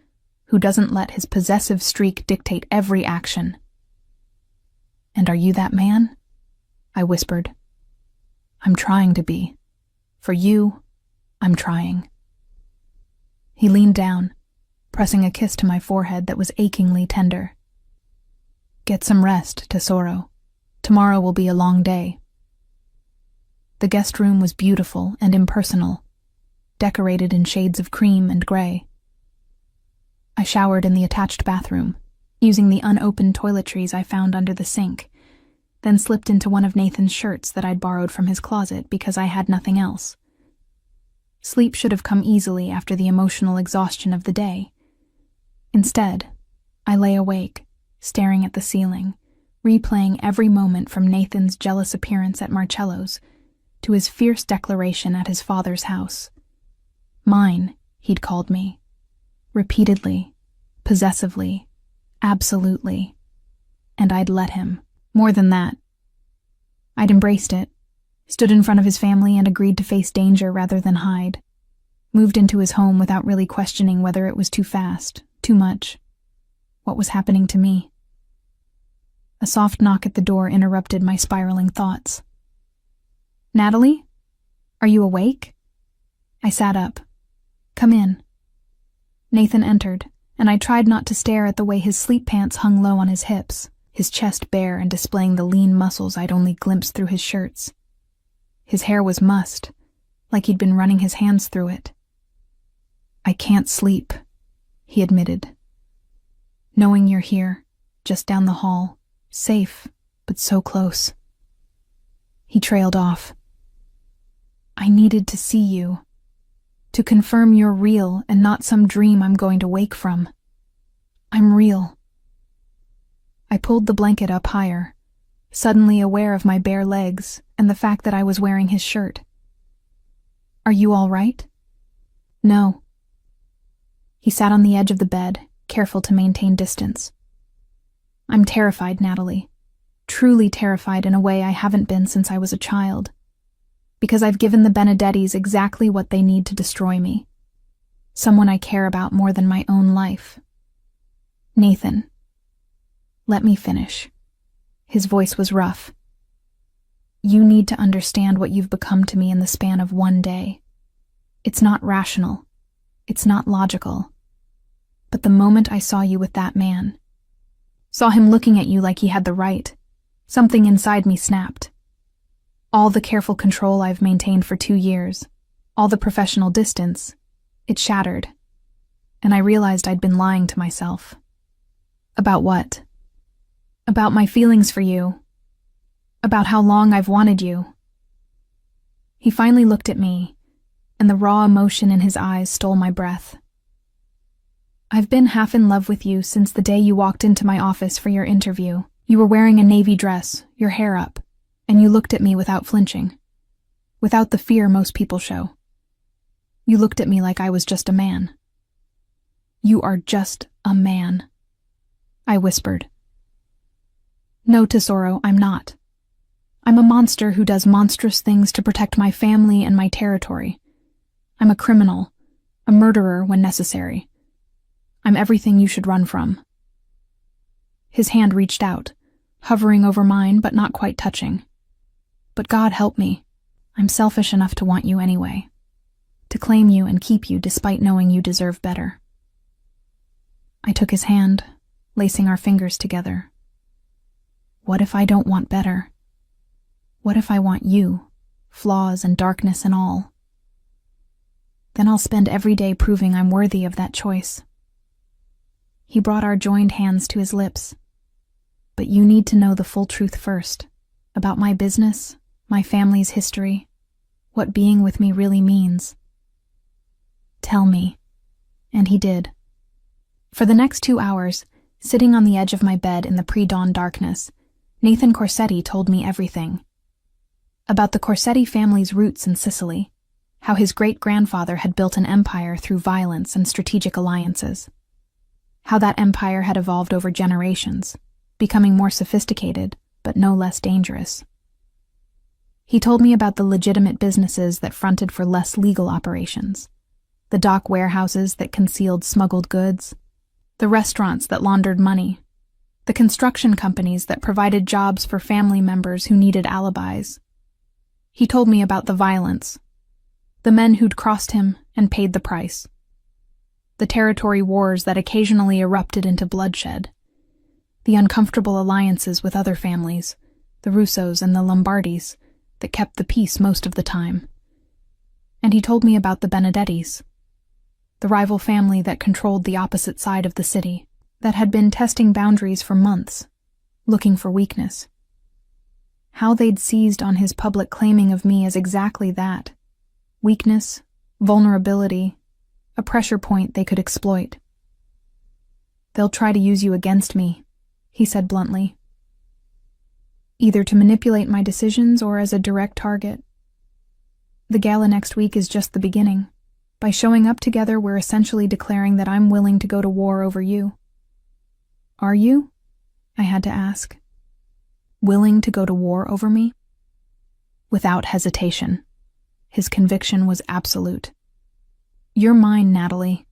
[SPEAKER 1] who doesn't let his possessive streak dictate every action." "And are you that man?" I whispered. "I'm trying to be. For you, I'm trying." He leaned down, pressing a kiss to my forehead that was achingly tender. "Get some rest, Tesoro. Tomorrow will be a long day." The guest room was beautiful and impersonal, decorated in shades of cream and gray. I showered in the attached bathroom, using the unopened toiletries I found under the sink, then slipped into one of Nathan's shirts that I'd borrowed from his closet because I had nothing else. Sleep should have come easily after the emotional exhaustion of the day. Instead, I lay awake, staring at the ceiling, replaying every moment from Nathan's jealous appearance at Marcello's to his fierce declaration at his father's house. Mine, he'd called me. Repeatedly, possessively, absolutely. And I'd let him. More than that. I'd embraced it, stood in front of his family and agreed to face danger rather than hide. Moved into his home without really questioning whether it was too fast, too much. What was happening to me? A soft knock at the door interrupted my spiraling thoughts. "Natalie? Are you awake?" I sat up. "Come in." Nathan entered, and I tried not to stare at the way his sleep pants hung low on his hips, his chest bare and displaying the lean muscles I'd only glimpsed through his shirts. His hair was mussed, like he'd been running his hands through it. "I can't sleep," he admitted. "Knowing you're here, just down the hall, safe, but so close." He trailed off. "I needed to see you, to confirm you're real and not some dream I'm going to wake from. I'm real." I pulled the blanket up higher, suddenly aware of my bare legs and the fact that I was wearing his shirt. "Are you all right?" "No." He sat on the edge of the bed, careful to maintain distance. "I'm terrified, Natalie. Truly terrified in a way I haven't been since I was a child. Because I've given the Benedettis exactly what they need to destroy me. Someone I care about more than my own life. Nathan. Let me finish." His voice was rough. "You need to understand what you've become to me in the span of one day. It's not rational. It's not logical. But the moment I saw you with that man, saw him looking at you like he had the right, something inside me snapped. All the careful control I've maintained for 2 years, all the professional distance, it shattered. And I realized I'd been lying to myself." "About what?" "About my feelings for you. About how long I've wanted you." He finally looked at me, and the raw emotion in his eyes stole my breath. "I've been half in love with you since the day you walked into my office for your interview. You were wearing a navy dress, your hair up, and you looked at me without flinching. Without the fear most people show. You looked at me like I was just a man." "You are just a man," I whispered. "No, Tesoro, I'm not. I'm a monster who does monstrous things to protect my family and my territory. I'm a criminal, a murderer when necessary. I'm everything you should run from." His hand reached out, hovering over mine but not quite touching. "But God help me. I'm selfish enough to want you anyway. To claim you and keep you despite knowing you deserve better." I took his hand, lacing our fingers together. What if I don't want better? What if I want you, flaws and darkness and all? Then I'll spend every day proving I'm worthy of that choice. He brought our joined hands to his lips. "But you need to know the full truth first, about my business, my family's history, what being with me really means. Tell me." And he did. For the next 2 hours, sitting on the edge of my bed in the pre-dawn darkness, Nathan Corsetti told me everything. About the Corsetti family's roots in Sicily, how his great-grandfather had built an empire through violence and strategic alliances, how that empire had evolved over generations, becoming more sophisticated, but no less dangerous. He told me about the legitimate businesses that fronted for less legal operations, the dock warehouses that concealed smuggled goods, the restaurants that laundered money, the construction companies that provided jobs for family members who needed alibis. He told me about the violence, the men who'd crossed him and paid the price, the territory wars that occasionally erupted into bloodshed, the uncomfortable alliances with other families, the Russos and the Lombardis, that kept the peace most of the time. And he told me about the Benedettis, the rival family that controlled the opposite side of the city, that had been testing boundaries for months, looking for weakness. How they'd seized on his public claiming of me as exactly that: weakness, vulnerability, a pressure point they could exploit. "They'll try to use you against me," he said bluntly. "Either to manipulate my decisions or as a direct target. The gala next week is just the beginning. By showing up together, we're essentially declaring that I'm willing to go to war over you." "Are you?" I had to ask. "Willing to go to war over me?" Without hesitation. His conviction was absolute. "You're mine, Natalie.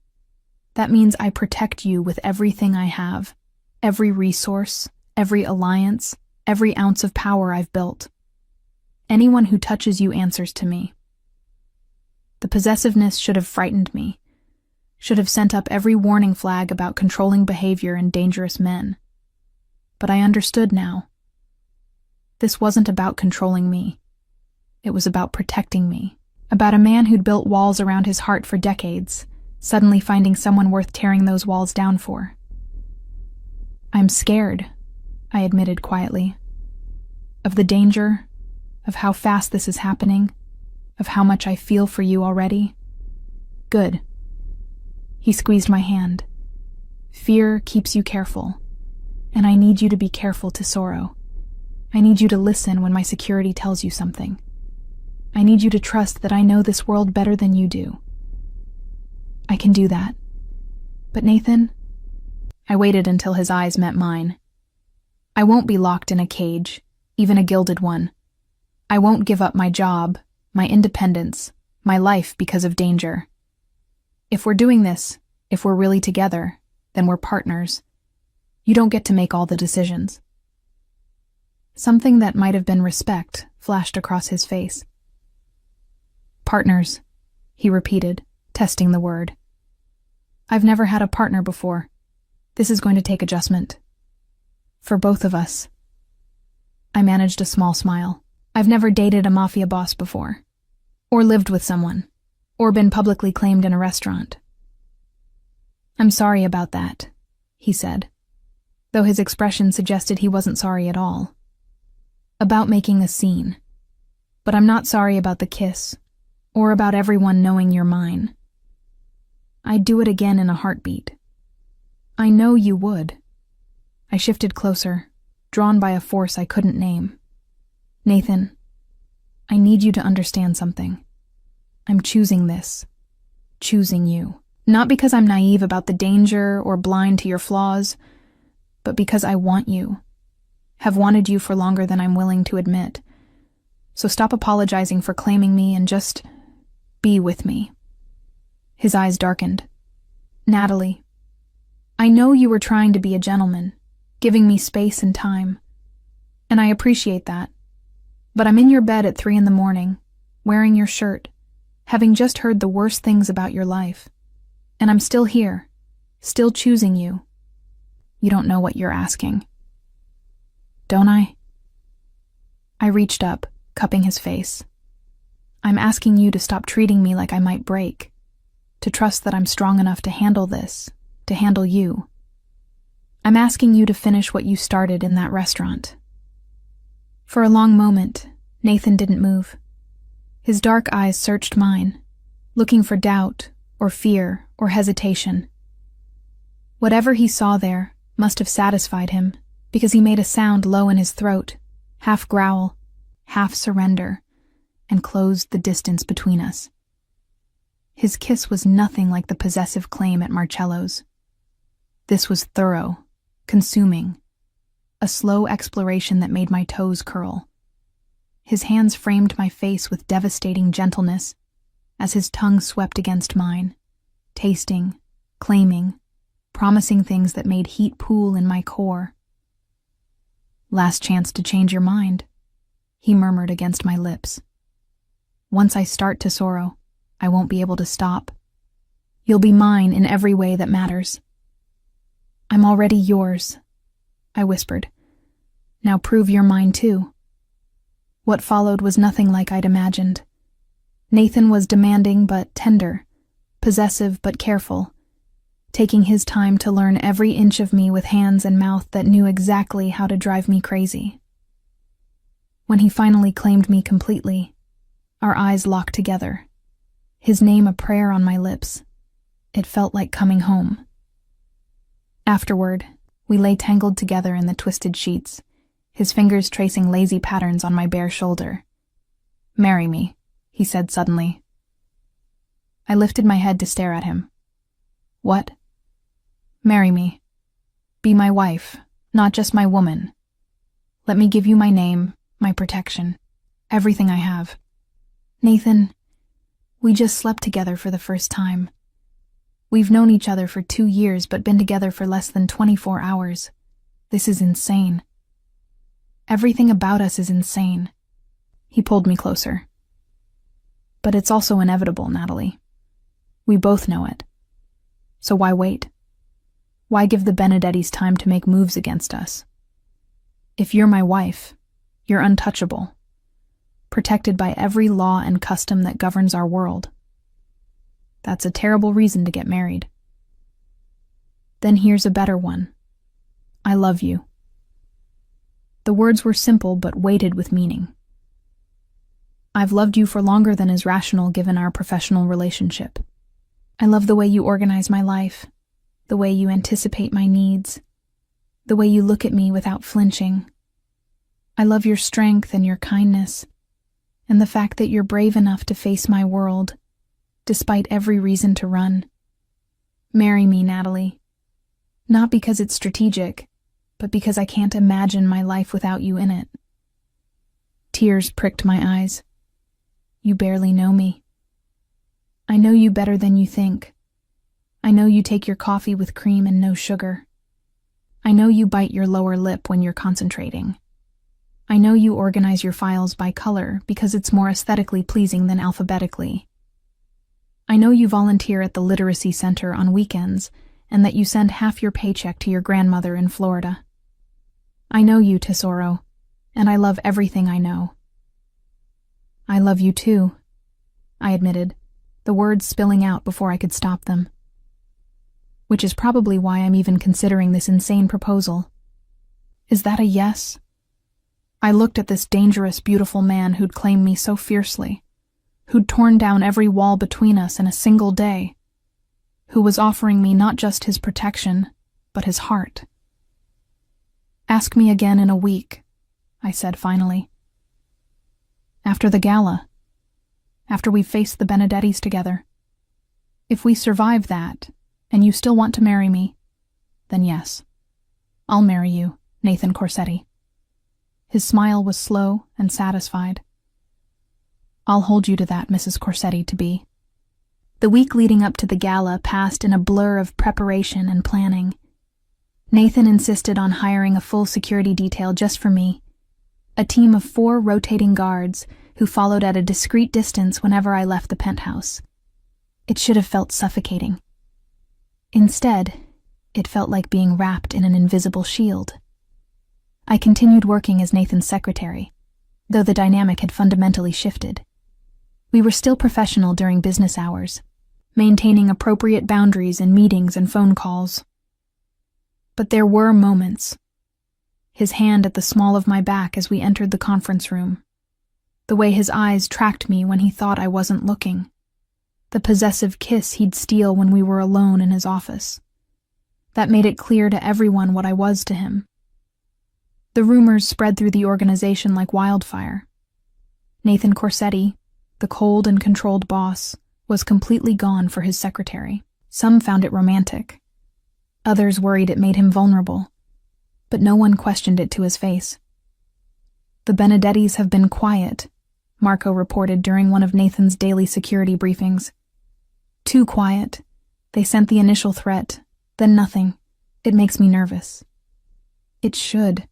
[SPEAKER 1] That means I protect you with everything I have, every resource, every alliance, every ounce of power I've built. Anyone who touches you answers to me." The possessiveness should have frightened me, should have sent up every warning flag about controlling behavior and dangerous men. But I understood now. This wasn't about controlling me. It was about protecting me, about a man who'd built walls around his heart for decades, suddenly finding someone worth tearing those walls down for. "I'm scared," I admitted quietly. "Of the danger, of how fast this is happening, of how much I feel for you already." "Good." He squeezed my hand. "Fear keeps you careful, and I need you to be careful to sorrow. I need you to listen when my security tells you something. I need you to trust that I know this world better than you do." "I can do that. But Nathan," I waited until his eyes met mine, "I won't be locked in a cage, even a gilded one. I won't give up my job, my independence, my life because of danger. If we're doing this, if we're really together, then we're partners. You don't get to make all the decisions." Something that might have been respect flashed across his face. "Partners," he repeated, testing the word. "I've never had a partner before. This is going to take adjustment. For both of us." I managed a small smile. "I've never dated a mafia boss before, or lived with someone, or been publicly claimed in a restaurant." "I'm sorry about that," he said, though his expression suggested he wasn't sorry at all. "About making a scene. But I'm not sorry about the kiss, or about everyone knowing you're mine. I'd do it again in a heartbeat. I know you would." I shifted closer, drawn by a force I couldn't name. "Nathan, I need you to understand something. I'm choosing this. Choosing you. Not because I'm naive about the danger or blind to your flaws, but because I want you. Have wanted you for longer than I'm willing to admit. So stop apologizing for claiming me and just be with me. His eyes darkened. Natalie, I know you were trying to be a gentleman, giving me space and time, and I appreciate that. But I'm in your bed at 3 a.m, wearing your shirt, having just heard the worst things about your life. And I'm still here, still choosing you. You don't know what you're asking. Don't I? I reached up, cupping his face. I'm asking you to stop treating me like I might break, to trust that I'm strong enough to handle this, to handle you. I'm asking you to finish what you started in that restaurant. For a long moment, Nathan didn't move. His dark eyes searched mine, looking for doubt, or fear, or hesitation. Whatever he saw there must have satisfied him, because he made a sound low in his throat, half growl, half surrender, and closed the distance between us. His kiss was nothing like the possessive claim at Marcello's. This was thorough, consuming, a slow exploration that made my toes curl. His hands framed my face with devastating gentleness as his tongue swept against mine, tasting, claiming, promising things that made heat pool in my core. Last chance to change your mind, he murmured against my lips. Once I start, Tesoro, I won't be able to stop. You'll be mine in every way that matters. I'm already yours, I whispered. Now prove you're mine too. What followed was nothing like I'd imagined. Nathan was demanding but tender, possessive but careful, taking his time to learn every inch of me with hands and mouth that knew exactly how to drive me crazy. When he finally claimed me completely, our eyes locked together, his name a prayer on my lips. It felt like coming home. Afterward, we lay tangled together in the twisted sheets, his fingers tracing lazy patterns on my bare shoulder. Marry me, he said suddenly. I lifted my head to stare at him. What? Marry me. Be my wife, not just my woman. Let me give you my name, my protection, everything I have. Nathan, we just slept together for the first time. We've known each other for 2 years but been together for less than 24 hours. This is insane. Everything about us is insane. He pulled me closer. But it's also inevitable, Natalie. We both know it. So why wait? Why give the Benedettis time to make moves against us? If you're my wife, you're untouchable, protected by every law and custom that governs our world. That's a terrible reason to get married. Then here's a better one. I love you. The words were simple but weighted with meaning. I've loved you for longer than is rational given our professional relationship. I love the way you organize my life, the way you anticipate my needs, the way you look at me without flinching. I love your strength and your kindness, and the fact that you're brave enough to face my world, despite every reason to run. Marry me, Natalie. Not because it's strategic, but because I can't imagine my life without you in it. Tears pricked my eyes. You barely know me. I know you better than you think. I know you take your coffee with cream and no sugar. I know you bite your lower lip when you're concentrating. I know you organize your files by color because it's more aesthetically pleasing than alphabetically. I know you volunteer at the literacy center on weekends and that you send half your paycheck to your grandmother in Florida. I know you, Tesoro, and I love everything I know. I love you too, I admitted, the words spilling out before I could stop them. Which is probably why I'm even considering this insane proposal. Is that a yes? I looked at this dangerous, beautiful man who'd claimed me so fiercely, who'd torn down every wall between us in a single day, who was offering me not just his protection, but his heart. Ask me again in a week, I said finally. After the gala, after we've faced the Benedettis together. If we survive that, and you still want to marry me, then yes, I'll marry you, Nathan Corsetti. His smile was slow and satisfied. I'll hold you to that, Mrs. Corsetti to be. The week leading up to the gala passed in a blur of preparation and planning. Nathan insisted on hiring a full security detail just for me, a team of 4 rotating guards who followed at a discreet distance whenever I left the penthouse. It should have felt suffocating. Instead, it felt like being wrapped in an invisible shield. I continued working as Nathan's secretary, though the dynamic had fundamentally shifted. We were still professional during business hours, maintaining appropriate boundaries in meetings and phone calls. But there were moments. His hand at the small of my back as we entered the conference room. The way his eyes tracked me when he thought I wasn't looking. The possessive kiss he'd steal when we were alone in his office. That made it clear to everyone what I was to him. The rumors spread through the organization like wildfire. Nathan Corsetti, the cold and controlled boss, was completely gone for his secretary. Some found it romantic. Others worried it made him vulnerable. But no one questioned it to his face. The Benedettis have been quiet, Marco reported during one of Nathan's daily security briefings. Too quiet. They sent the initial threat, then nothing. It makes me nervous. It should,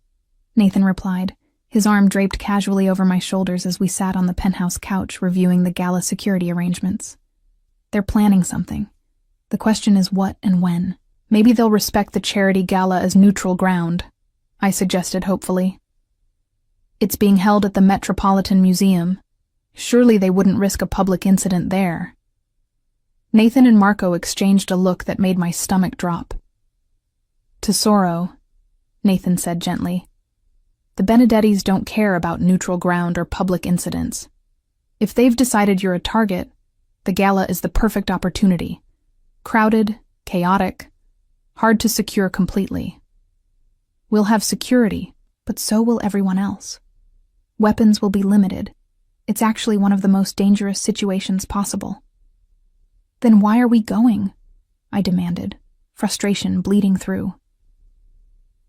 [SPEAKER 1] Nathan replied, his arm draped casually over my shoulders as we sat on the penthouse couch reviewing the gala security arrangements. They're planning something. The question is what and when. Maybe they'll respect the charity gala as neutral ground, I suggested hopefully. It's being held at the Metropolitan Museum. Surely they wouldn't risk a public incident there. Nathan and Marco exchanged a look that made my stomach drop. Tesoro, Nathan said gently. The Benedettis don't care about neutral ground or public incidents. If they've decided you're a target, the gala is the perfect opportunity. Crowded, chaotic, hard to secure completely. We'll have security, but so will everyone else. Weapons will be limited. It's actually one of the most dangerous situations possible. Then why are we going? I demanded, frustration bleeding through.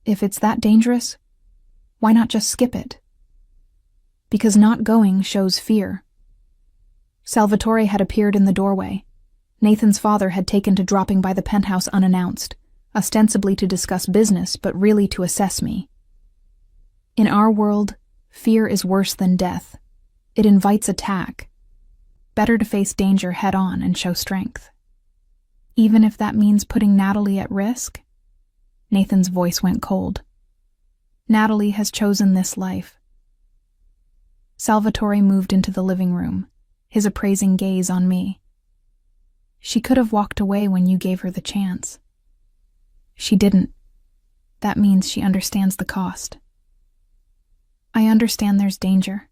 [SPEAKER 1] If it's that dangerous, why not just skip it? Because not going shows fear. Salvatore had appeared in the doorway. Nathan's father had taken to dropping by the penthouse unannounced, ostensibly to discuss business, but really to assess me. In our world, fear is worse than death. It invites attack. Better to face danger head-on and show strength. Even if that means putting Natalie at risk? Nathan's voice went cold. Natalie has chosen this life. Salvatore moved into the living room, his appraising gaze on me. She could have walked away when you gave her the chance. She didn't. That means she understands the cost. I understand there's danger,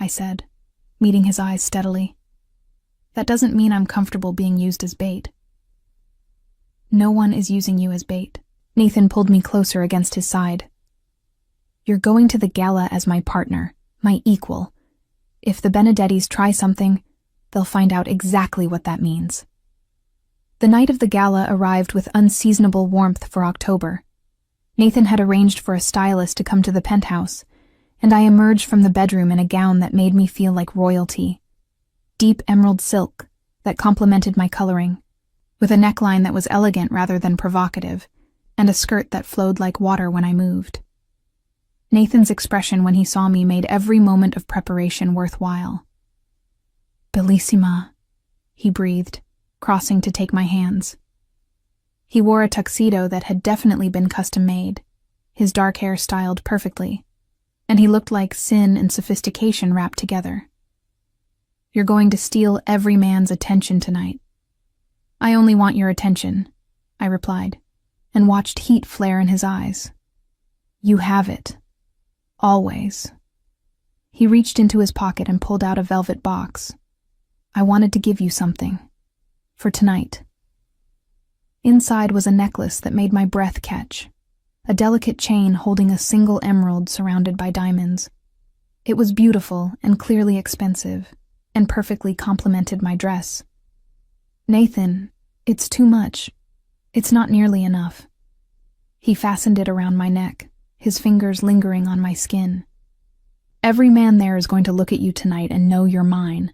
[SPEAKER 1] I said, meeting his eyes steadily. That doesn't mean I'm comfortable being used as bait. No one is using you as bait. Nathan pulled me closer against his side. You're going to the gala as my partner, my equal. If the Benedettis try something, they'll find out exactly what that means. The night of the gala arrived with unseasonable warmth for October. Nathan had arranged for a stylist to come to the penthouse, and I emerged from the bedroom in a gown that made me feel like royalty. Deep emerald silk that complemented my coloring, with a neckline that was elegant rather than provocative, and a skirt that flowed like water when I moved. Nathan's expression when he saw me made every moment of preparation worthwhile. Bellissima, he breathed, crossing to take my hands. He wore a tuxedo that had definitely been custom-made, his dark hair styled perfectly, and he looked like sin and sophistication wrapped together. You're going to steal every man's attention tonight. I only want your attention, I replied, and watched heat flare in his eyes. You have it. Always. He reached into his pocket and pulled out a velvet box. I wanted to give you something. For tonight. Inside was a necklace that made my breath catch, a delicate chain holding a single emerald surrounded by diamonds. It was beautiful and clearly expensive, and perfectly complemented my dress. Nathan, it's too much. It's not nearly enough. He fastened it around my neck, his fingers lingering on my skin. Every man there is going to look at you tonight and know you're mine.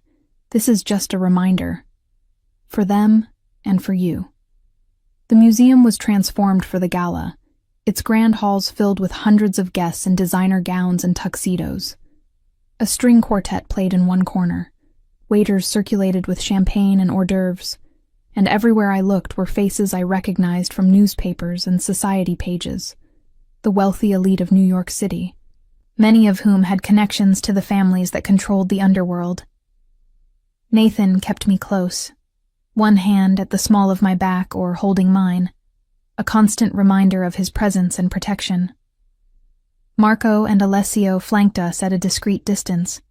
[SPEAKER 1] This is just a reminder. For them and for you. The museum was transformed for the gala, its grand halls filled with hundreds of guests in designer gowns and tuxedos. A string quartet played in one corner. Waiters circulated with champagne and hors d'oeuvres, and everywhere I looked were faces I recognized from newspapers and society pages. The wealthy elite of New York City, many of whom had connections to the families that controlled the underworld. Nathan kept me close, one hand at the small of my back or holding mine, a constant reminder of his presence and protection. Marco and Alessio flanked us at a discreet distance,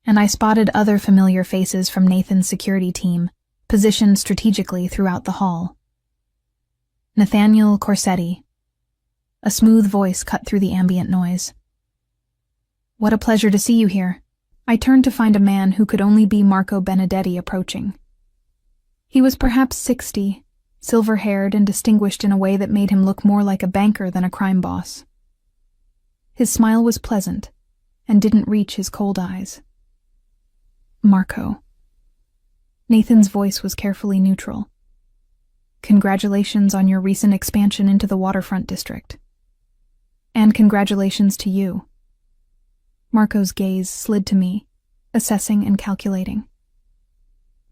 [SPEAKER 1] and I spotted other familiar faces from Nathan's security team, positioned strategically throughout the hall. Nathaniel Corsetti. A smooth voice cut through the ambient noise. What a pleasure to see you here. I turned to find a man who could only be Marco Benedetti approaching. He was perhaps 60, silver-haired and distinguished in a way that made him look more like a banker than a crime boss. His smile was pleasant and didn't reach his cold eyes. Marco. Nathan's voice was carefully neutral. Congratulations on your recent expansion into the waterfront district. And congratulations to you. Marco's gaze slid to me, assessing and calculating.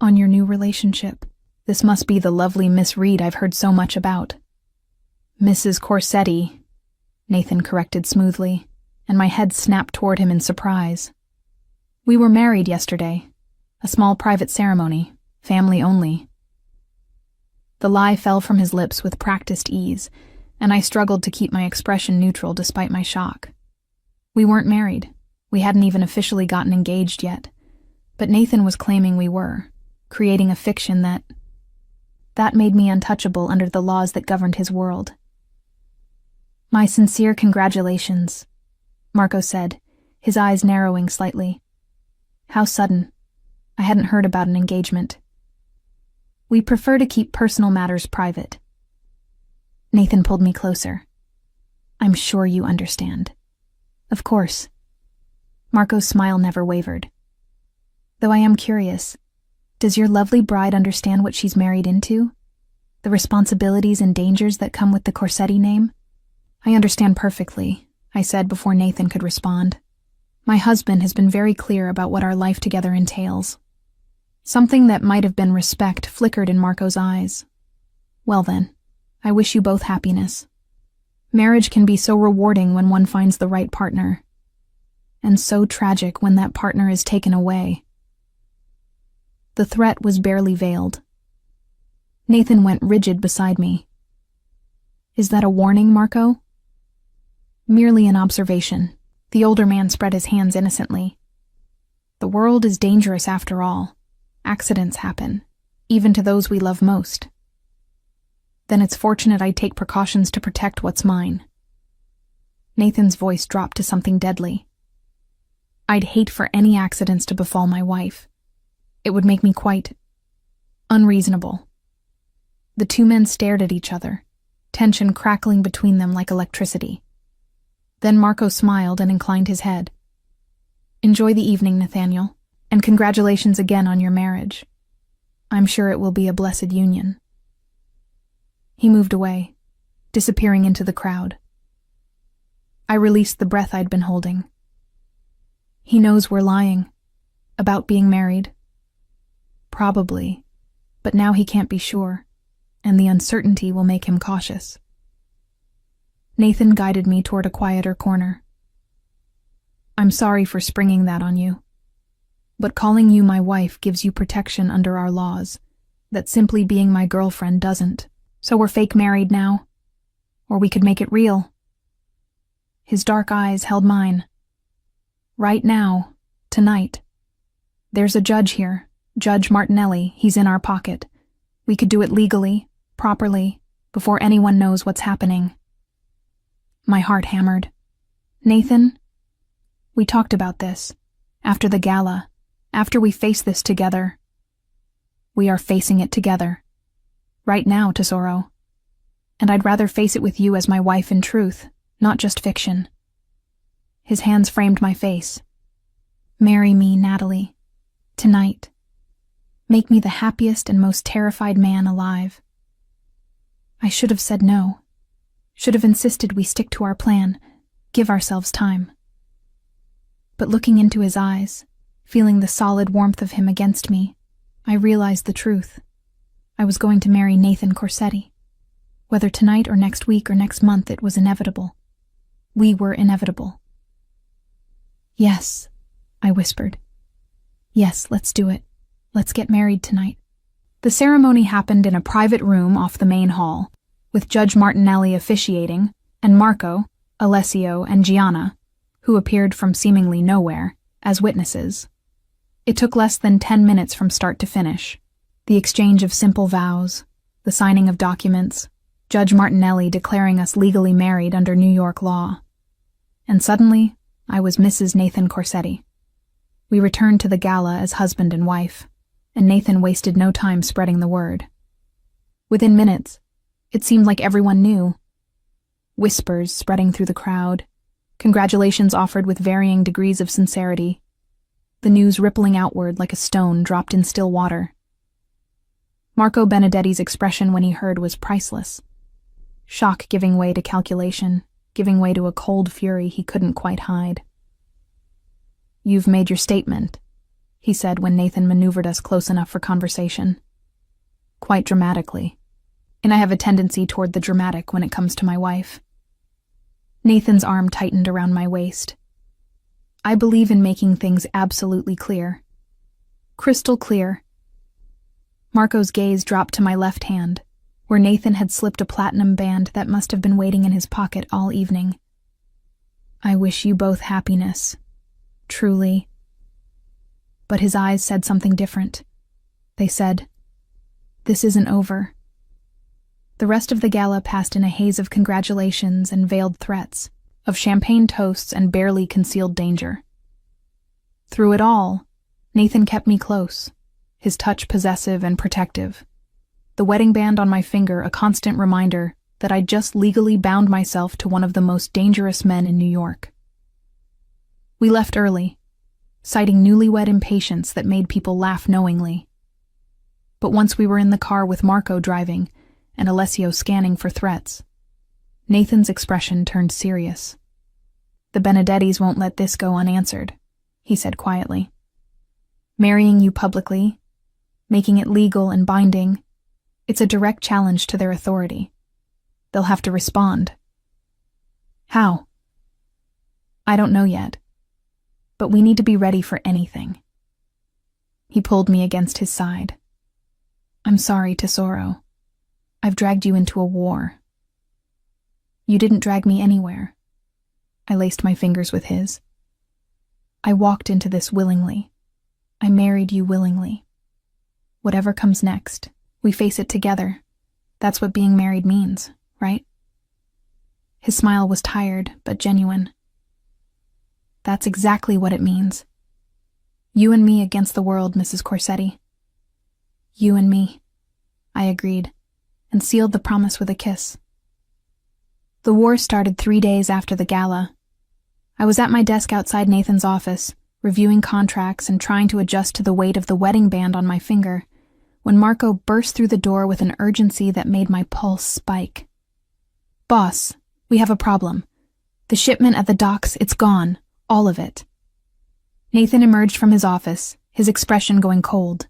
[SPEAKER 1] On your new relationship. This must be the lovely Miss Reed I've heard so much about. Mrs. Corsetti, Nathan corrected smoothly, and my head snapped toward him in surprise. We were married yesterday. A small private ceremony, family only. The lie fell from his lips with practiced ease, and I struggled to keep my expression neutral despite my shock. We weren't married. We hadn't even officially gotten engaged yet. But Nathan was claiming we were, creating a fiction that made me untouchable under the laws that governed his world. My sincere congratulations, Marco said, his eyes narrowing slightly. How sudden. I hadn't heard about an engagement. We prefer to keep personal matters private. Nathan pulled me closer. I'm sure you understand. Of course. Marco's smile never wavered. Though I am curious, does your lovely bride understand what she's married into? The responsibilities and dangers that come with the Corsetti name? I understand perfectly, I said before Nathan could respond. My husband has been very clear about what our life together entails. Something that might have been respect flickered in Marco's eyes. Well then, I wish you both happiness. Marriage can be so rewarding when one finds the right partner, and so tragic when that partner is taken away. The threat was barely veiled. Nathan went rigid beside me. Is that a warning, Marco? Merely an observation. The older man spread his hands innocently. The world is dangerous after all. Accidents happen, even to those we love most. Then it's fortunate I take precautions to protect what's mine. Nathan's voice dropped to something deadly. I'd hate for any accidents to befall my wife. It would make me quite unreasonable. The two men stared at each other, tension crackling between them like electricity. Then Marco smiled and inclined his head. Enjoy the evening, Nathaniel, and congratulations again on your marriage. I'm sure it will be a blessed union. He moved away, disappearing into the crowd. I released the breath I'd been holding. He knows we're lying. About being married. Probably, but now he can't be sure, and the uncertainty will make him cautious. Nathan guided me toward a quieter corner. I'm sorry for springing that on you, but calling you my wife gives you protection under our laws that simply being my girlfriend doesn't. So we're fake married now, or we could make it real. His dark eyes held mine. Right now, tonight. There's a judge here, Judge Martinelli. He's in our pocket. We could do it legally, properly, before anyone knows what's happening. My heart hammered. Nathan, we talked about this. After the gala. After we face this together. We are facing it together. Right now, Tesoro. And I'd rather face it with you as my wife in truth, not just fiction. His hands framed my face, Marry me, Natalie. Tonight. Make me the happiest and most terrified man alive. I should have said no. Should have insisted we stick to our plan, give ourselves time. But looking into his eyes, feeling the solid warmth of him against me, I realized the truth. I was going to marry Nathan Corsetti. Whether tonight or next week or next month, it was inevitable. We were inevitable. Yes, I whispered. Yes, let's do it. Let's get married tonight. The ceremony happened in a private room off the main hall, with Judge Martinelli officiating, and Marco, Alessio, and Gianna, who appeared from seemingly nowhere, as witnesses. It took less than 10 minutes from start to finish. The exchange of simple vows, the signing of documents, Judge Martinelli declaring us legally married under New York law. And suddenly, I was Mrs. Nathan Corsetti. We returned to the gala as husband and wife, and Nathan wasted no time spreading the word. Within minutes, it seemed like everyone knew. Whispers spreading through the crowd, congratulations offered with varying degrees of sincerity, the news rippling outward like a stone dropped in still water. Marco Benedetti's expression when he heard was priceless. Shock giving way to calculation, giving way to a cold fury he couldn't quite hide. "You've made your statement," he said when Nathan maneuvered us close enough for conversation. Quite dramatically. And I have a tendency toward the dramatic when it comes to my wife. Nathan's arm tightened around my waist. I believe in making things absolutely clear. Crystal clear. Marco's gaze dropped to my left hand, where Nathan had slipped a platinum band that must have been waiting in his pocket all evening. "I wish you both happiness. Truly." But his eyes said something different. They said, "This isn't over." The rest of the gala passed in a haze of congratulations and veiled threats, of champagne toasts and barely concealed danger. Through it all, Nathan kept me close, his touch possessive and protective. The wedding band on my finger a constant reminder that I'd just legally bound myself to one of the most dangerous men in New York. We left early, citing newlywed impatience that made people laugh knowingly. But once we were in the car with Marco driving and Alessio scanning for threats, Nathan's expression turned serious. "The Benedettis won't let this go unanswered," he said quietly. "Marrying you publicly, making it legal and binding, it's a direct challenge to their authority. They'll have to respond." "How?" "I don't know yet, but we need to be ready for anything." He pulled me against his side. "I'm sorry, Tesoro. I've dragged you into a war." "You didn't drag me anywhere." I laced my fingers with his. "I walked into this willingly. I married you willingly. Whatever comes next, we face it together. That's what being married means, right?" His smile was tired, but genuine. "That's exactly what it means. You and me against the world, Mrs. Corsetti." "You and me," I agreed, and sealed the promise with a kiss. The war started 3 days after the gala. I was at my desk outside Nathan's office, reviewing contracts and trying to adjust to the weight of the wedding band on my finger, when Marco burst through the door with an urgency that made my pulse spike. "Boss, we have a problem. The shipment at the docks, it's gone. All of it." Nathan emerged from his office, his expression going cold.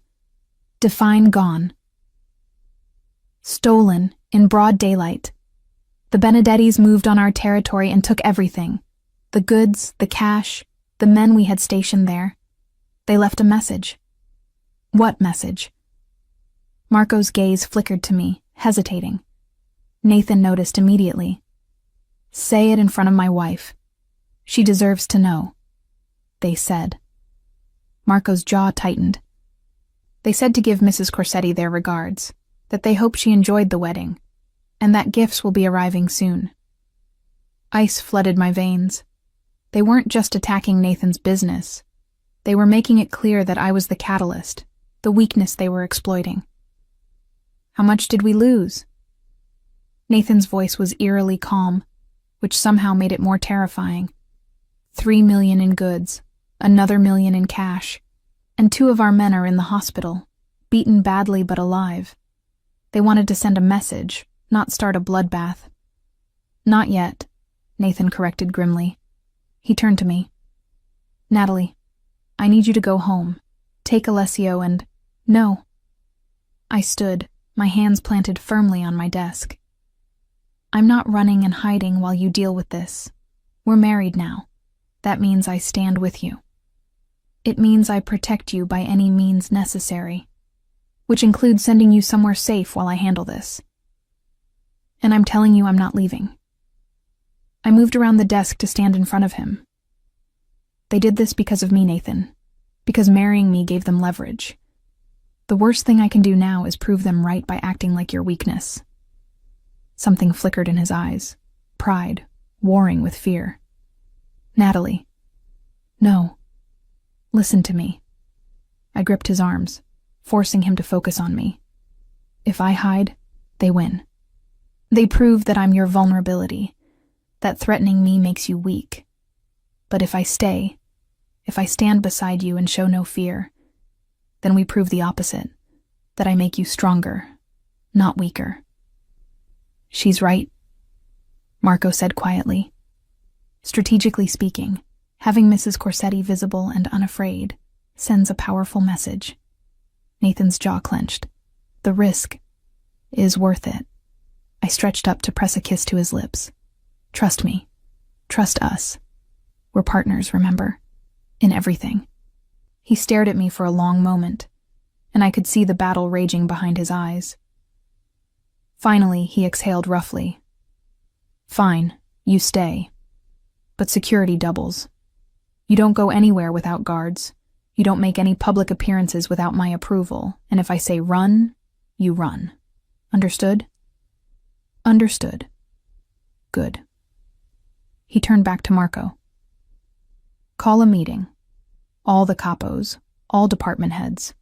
[SPEAKER 1] "Define gone." "Stolen, in broad daylight. The Benedettis moved on our territory and took everything. The goods, the cash, the men we had stationed there. They left a message." "What message?" Marco's gaze flickered to me, hesitating. Nathan noticed immediately. "Say it in front of my wife. She deserves to know," they said. Marco's jaw tightened. "They said to give Mrs. Corsetti their regards, that they hope she enjoyed the wedding, and that gifts will be arriving soon." Ice flooded my veins. They weren't just attacking Nathan's business. They were making it clear that I was the catalyst, the weakness they were exploiting. "How much did we lose?" Nathan's voice was eerily calm, which somehow made it more terrifying. 3 million in goods, Another $1 million in cash. And 2 of our men are in the hospital, beaten badly but alive. They wanted to send a message, not start a bloodbath. Not yet, Nathan corrected grimly. He turned to me. Natalie, I need you to go home. Take Alessio and... No. I stood, my hands planted firmly on my desk. I'm not running and hiding while you deal with this. We're married now. That means I stand with you. It means I protect you by any means necessary, which includes sending you somewhere safe while I handle this. And I'm telling you I'm not leaving. I moved around the desk to stand in front of him. They did this because of me, Nathan, because marrying me gave them leverage. The worst thing I can do now is prove them right by acting like your weakness. Something flickered in his eyes, pride, warring with fear. Natalie. No. Listen to me. I gripped his arms, forcing him to focus on me. If I hide, they win. They prove that I'm your vulnerability, that threatening me makes you weak. But if I stay, if I stand beside you and show no fear, then we prove the opposite, that I make you stronger, not weaker. She's right, Marco said quietly. Strategically speaking, having Mrs. Corsetti visible and unafraid sends a powerful message. Nathan's jaw clenched. The risk is worth it. I stretched up to press a kiss to his lips. Trust me. Trust us. We're partners, remember? In everything. He stared at me for a long moment, and I could see the battle raging behind his eyes. Finally, he exhaled roughly. Fine, you stay. But security doubles. You don't go anywhere without guards. You don't make any public appearances without my approval, and if I say run, you run. Understood? Understood. Good. He turned back to Marco. Call a meeting. All the capos, all department heads.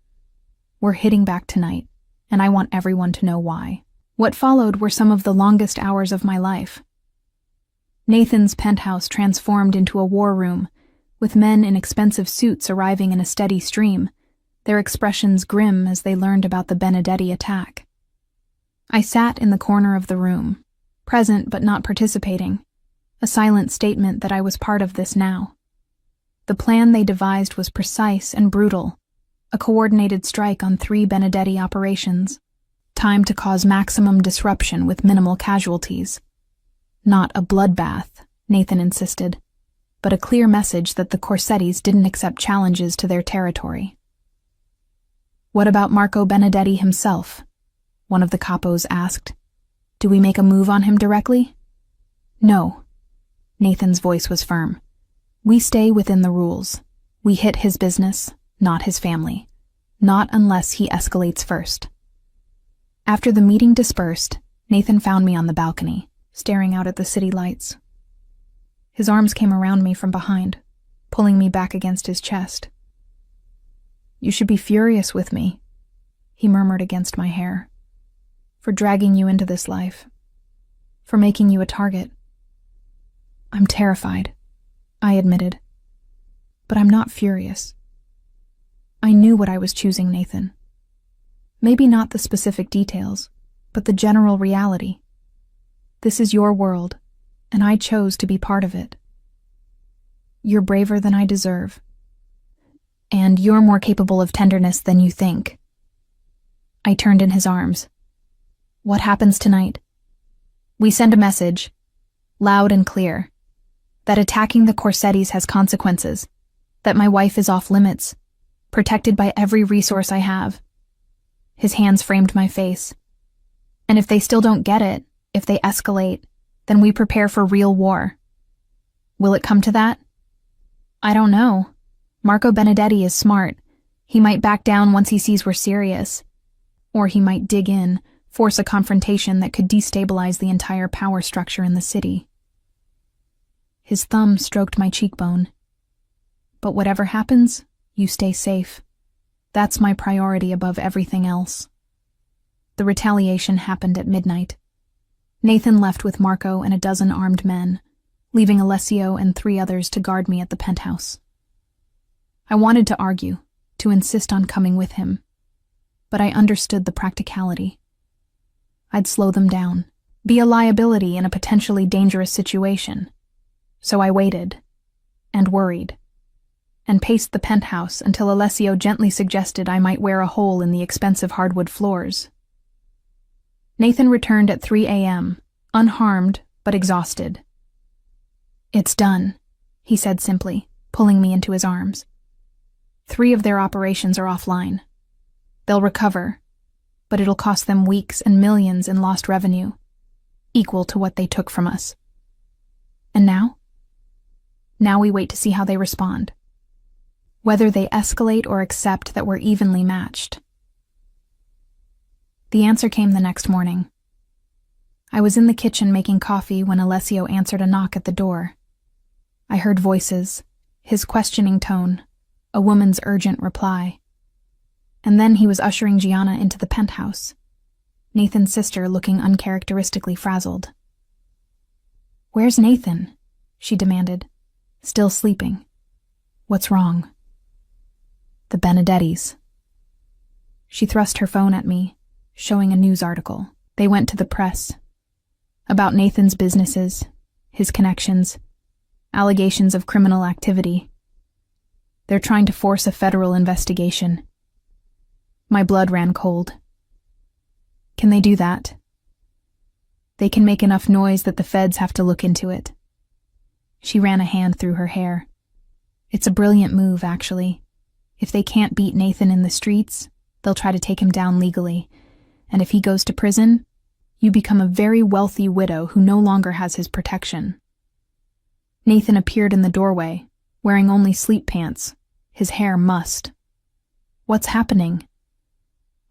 [SPEAKER 1] We're hitting back tonight, and I want everyone to know why. What followed were some of the longest hours of my life. Nathan's penthouse transformed into a war room, with men in expensive suits arriving in a steady stream, their expressions grim as they learned about the Benedetti attack. I sat in the corner of the room, present but not participating, a silent statement that I was part of this now. The plan they devised was precise and brutal, a coordinated strike on 3 Benedetti operations, timed to cause maximum disruption with minimal casualties. Not a bloodbath, Nathan insisted, but a clear message that the Corsettis didn't accept challenges to their territory. What about Marco Benedetti himself? One of the capos asked. Do we make a move on him directly? No. Nathan's voice was firm. We stay within the rules. We hit his business, not his family. Not unless he escalates first. After the meeting dispersed, Nathan found me on the balcony, staring out at the city lights. His arms came around me from behind, pulling me back against his chest. You should be furious with me, he murmured against my hair, for dragging you into this life, for making you a target. I'm terrified, I admitted, but I'm not furious. I knew what I was choosing, Nathan. Maybe not the specific details, but the general reality. This is your world, and I chose to be part of it. You're braver than I deserve, and you're more capable of tenderness than you think. I turned in his arms. What happens tonight? We send a message, loud and clear, that attacking the Corsettis has consequences, that my wife is off limits, protected by every resource I have. His hands framed my face. And if they still don't get it, if they escalate, then we prepare for real war. Will it come to that? I don't know. Marco Benedetti is smart. He might back down once he sees we're serious. Or he might dig in, force a confrontation that could destabilize the entire power structure in the city. His thumb stroked my cheekbone. But whatever happens, you stay safe. That's my priority above everything else. The retaliation happened at midnight. Nathan left with Marco and a dozen armed men, leaving Alessio and 3 others to guard me at the penthouse. I wanted to argue, to insist on coming with him, but I understood the practicality. I'd slow them down, be a liability in a potentially dangerous situation. So I waited, and worried, and paced the penthouse until Alessio gently suggested I might wear a hole in the expensive hardwood floors. Nathan returned at 3 a.m., unharmed but exhausted. "It's done," he said simply, pulling me into his arms. 3 of their operations are offline. They'll recover, but it'll cost them weeks and millions in lost revenue, equal to what they took from us. And now? Now we wait to see how they respond. Whether they escalate or accept that we're evenly matched. The answer came the next morning. I was in the kitchen making coffee when Alessio answered a knock at the door. I heard voices, his questioning tone, a woman's urgent reply. And then he was ushering Gianna into the penthouse, Nathan's sister looking uncharacteristically frazzled. "Where's Nathan?" she demanded, still sleeping. "What's wrong?" "The Benedettis." She thrust her phone at me, showing a news article. They went to the press. About Nathan's businesses, his connections, allegations of criminal activity. They're trying to force a federal investigation. My blood ran cold. Can they do that? They can make enough noise that the feds have to look into it. She ran a hand through her hair. It's a brilliant move, actually. If they can't beat Nathan in the streets, they'll try to take him down legally. And if he goes to prison, you become a very wealthy widow who no longer has his protection. Nathan appeared in the doorway, wearing only sleep pants, his hair mussed. "What's happening?"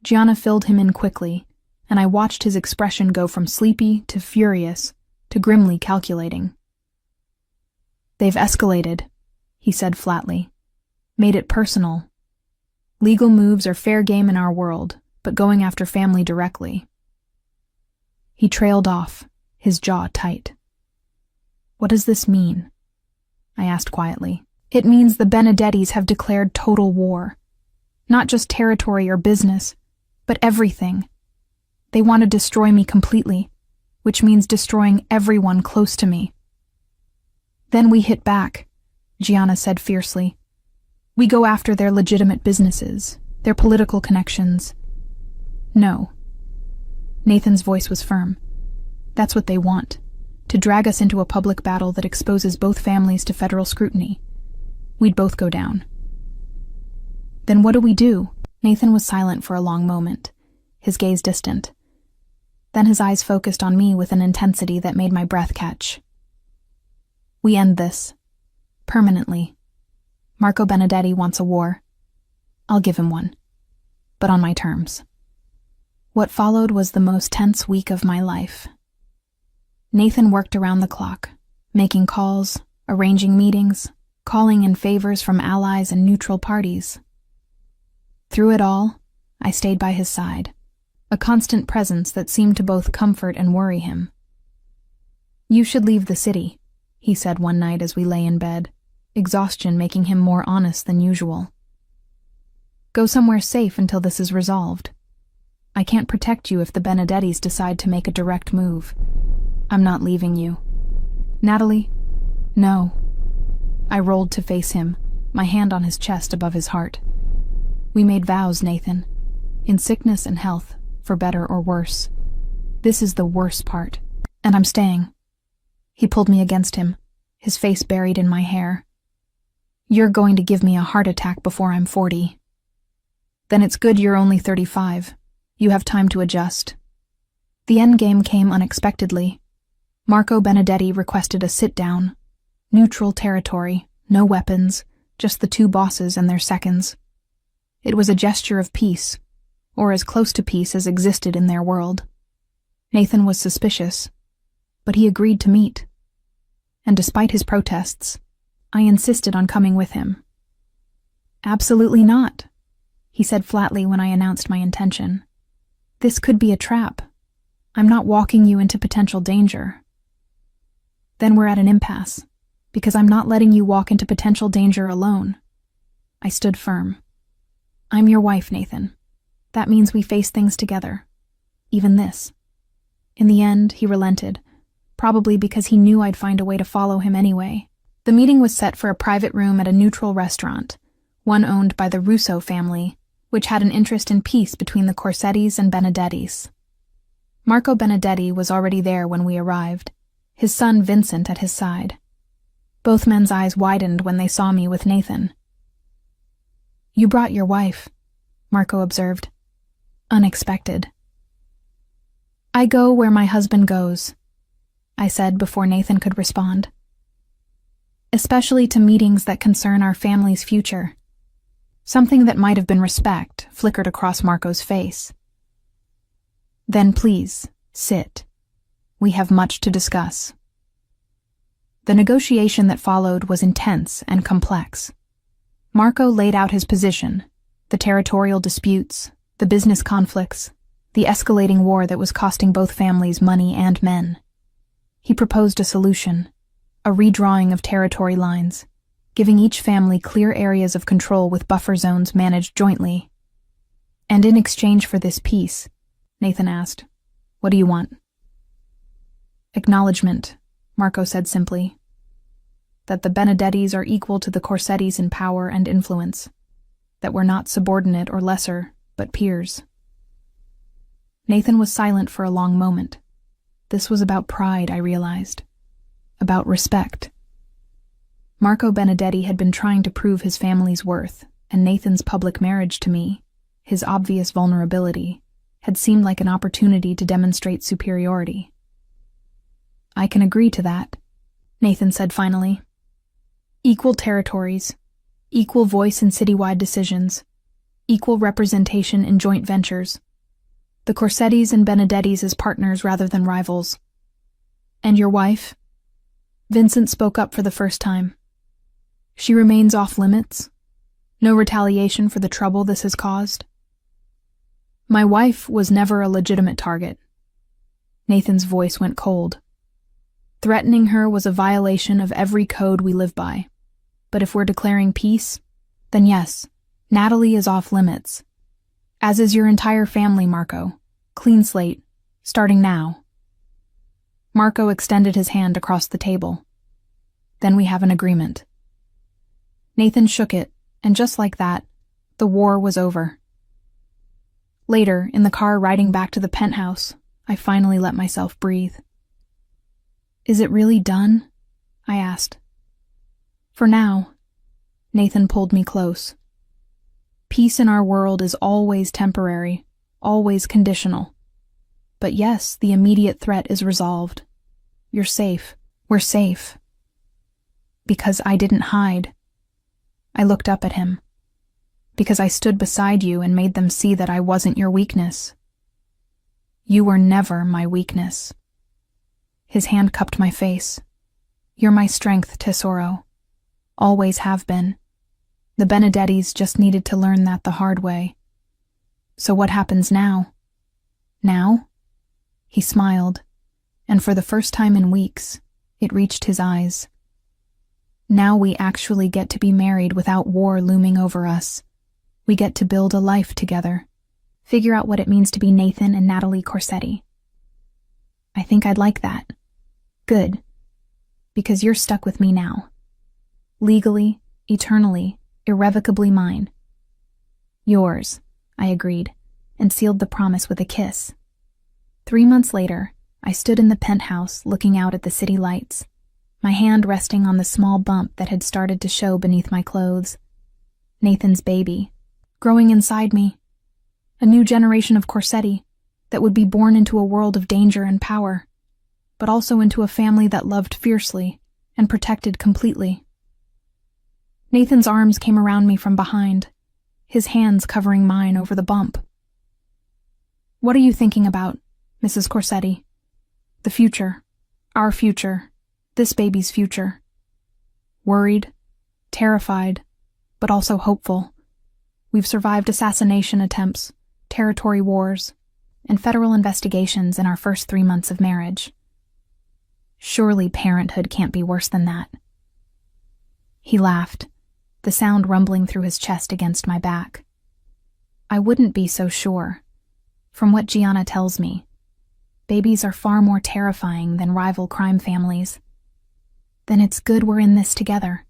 [SPEAKER 1] Gianna filled him in quickly, and I watched his expression go from sleepy to furious to grimly calculating. "They've escalated," he said flatly. "Made it personal. Legal moves are fair game in our world, but going after family directly." He trailed off, his jaw tight. "What does this mean?" I asked quietly. "It means the Benedettis have declared total war. Not just territory or business, but everything. They want to destroy me completely, which means destroying everyone close to me." "Then we hit back," Gianna said fiercely. "We go after their legitimate businesses, their political connections." "No." Nathan's voice was firm. "That's what they want, to drag us into a public battle that exposes both families to federal scrutiny. We'd both go down." "Then what do we do?" Nathan was silent for a long moment, his gaze distant. Then his eyes focused on me with an intensity that made my breath catch. "We end this. Permanently. Marco Benedetti wants a war. I'll give him one. But on my terms." What followed was the most tense week of my life. Nathan worked around the clock, making calls, arranging meetings, calling in favors from allies and neutral parties. Through it all, I stayed by his side, a constant presence that seemed to both comfort and worry him. "You should leave the city," he said one night as we lay in bed, exhaustion making him more honest than usual. "Go somewhere safe until this is resolved. I can't protect you if the Benedettis decide to make a direct move. I'm not leaving you. Natalie? No." I rolled to face him, my hand on his chest above his heart. "We made vows, Nathan. In sickness and health, for better or worse. This is the worst part, and I'm staying." He pulled me against him, his face buried in my hair. "You're going to give me a heart attack before I'm 40. Then it's good you're only 35. You have time to adjust." The endgame came unexpectedly. Marco Benedetti requested a sit-down. Neutral territory, no weapons, just the 2 bosses and their seconds. It was a gesture of peace, or as close to peace as existed in their world. Nathan was suspicious, but he agreed to meet. And despite his protests, I insisted on coming with him. "Absolutely not," he said flatly when I announced my intention. "This could be a trap. I'm not walking you into potential danger." "Then we're at an impasse, because I'm not letting you walk into potential danger alone." I stood firm. I'm your wife, Nathan. That means we face things together. Even this. In the end, he relented, probably because he knew I'd find a way to follow him anyway. The meeting was set for a private room at a neutral restaurant, one owned by the Russo family, which had an interest in peace between the Corsettis and Benedettis. Marco Benedetti was already there when we arrived, his son Vincent at his side. Both men's eyes widened when they saw me with Nathan. You brought your wife, Marco observed. Unexpected. I go where my husband goes, I said before Nathan could respond. Especially to meetings that concern our family's future. Something that might have been respect flickered across Marco's face. Then please, sit. We have much to discuss. The negotiation that followed was intense and complex. Marco laid out his position, the territorial disputes, the business conflicts, the escalating war that was costing both families money and men. He proposed a solution, a redrawing of territory lines, giving each family clear areas of control with buffer zones managed jointly. And in exchange for this peace, Nathan asked, what do you want? Acknowledgement, Marco said simply. That the Benedettis are equal to the Corsettis in power and influence. That we're not subordinate or lesser, but peers. Nathan was silent for a long moment. This was about pride, I realized. About respect. Marco Benedetti had been trying to prove his family's worth, and Nathan's public marriage to me, his obvious vulnerability, had seemed like an opportunity to demonstrate superiority. I can agree to that, Nathan said finally. Equal territories, equal voice in citywide decisions, equal representation in joint ventures. The Corsettis and Benedettis as partners rather than rivals. And your wife? Vincent spoke up for the first time. She remains off limits? No retaliation for the trouble this has caused? My wife was never a legitimate target. Nathan's voice went cold. Threatening her was a violation of every code we live by. But if we're declaring peace, then yes, Natalie is off limits. As is your entire family, Marco. Clean slate, starting now. Marco extended his hand across the table. Then we have an agreement. Nathan shook it, and just like that, the war was over. Later, in the car riding back to the penthouse, I finally let myself breathe. Is it really done? I asked. For now. Nathan pulled me close. Peace in our world is always temporary, always conditional. But yes, the immediate threat is resolved. You're safe. We're safe. Because I didn't hide. I looked up at him. Because I stood beside you and made them see that I wasn't your weakness. You were never my weakness. His hand cupped my face. You're my strength, Tesoro. Always have been. The Benedettis just needed to learn that the hard way. So what happens now? Now? He smiled, and for the first time in weeks, it reached his eyes. Now we actually get to be married without war looming over us. We get to build a life together. Figure out what it means to be Nathan and Natalie Corsetti. I think I'd like that. Good. Because you're stuck with me now. Legally, eternally, irrevocably mine. Yours, I agreed, and sealed the promise with a kiss. 3 months later, I stood in the penthouse looking out at the city lights, my hand resting on the small bump that had started to show beneath my clothes. Nathan's baby, growing inside me. A new generation of Corsetti that would be born into a world of danger and power, but also into a family that loved fiercely and protected completely. Nathan's arms came around me from behind, his hands covering mine over the bump. What are you thinking about, Mrs. Corsetti? The future, our future, this baby's future. Worried, terrified, but also hopeful. We've survived assassination attempts, territory wars, and federal investigations in our first 3 months of marriage. Surely parenthood can't be worse than that. He laughed, the sound rumbling through his chest against my back. I wouldn't be so sure. From what Gianna tells me, babies are far more terrifying than rival crime families. Then it's good we're in this together.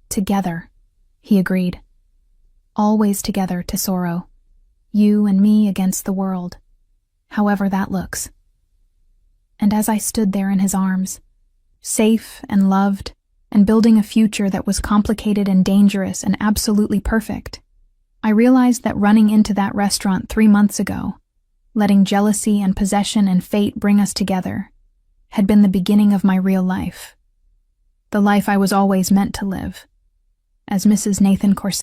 [SPEAKER 1] Together, he agreed. Always together, Tesoro. You and me against the world, however that looks. And as I stood there in his arms, safe and loved, and building a future that was complicated and dangerous and absolutely perfect, I realized that running into that restaurant 3 months ago, letting jealousy and possession and fate bring us together, had been the beginning of my real life. The life I was always meant to live, as Mrs. Nathan Corsetti.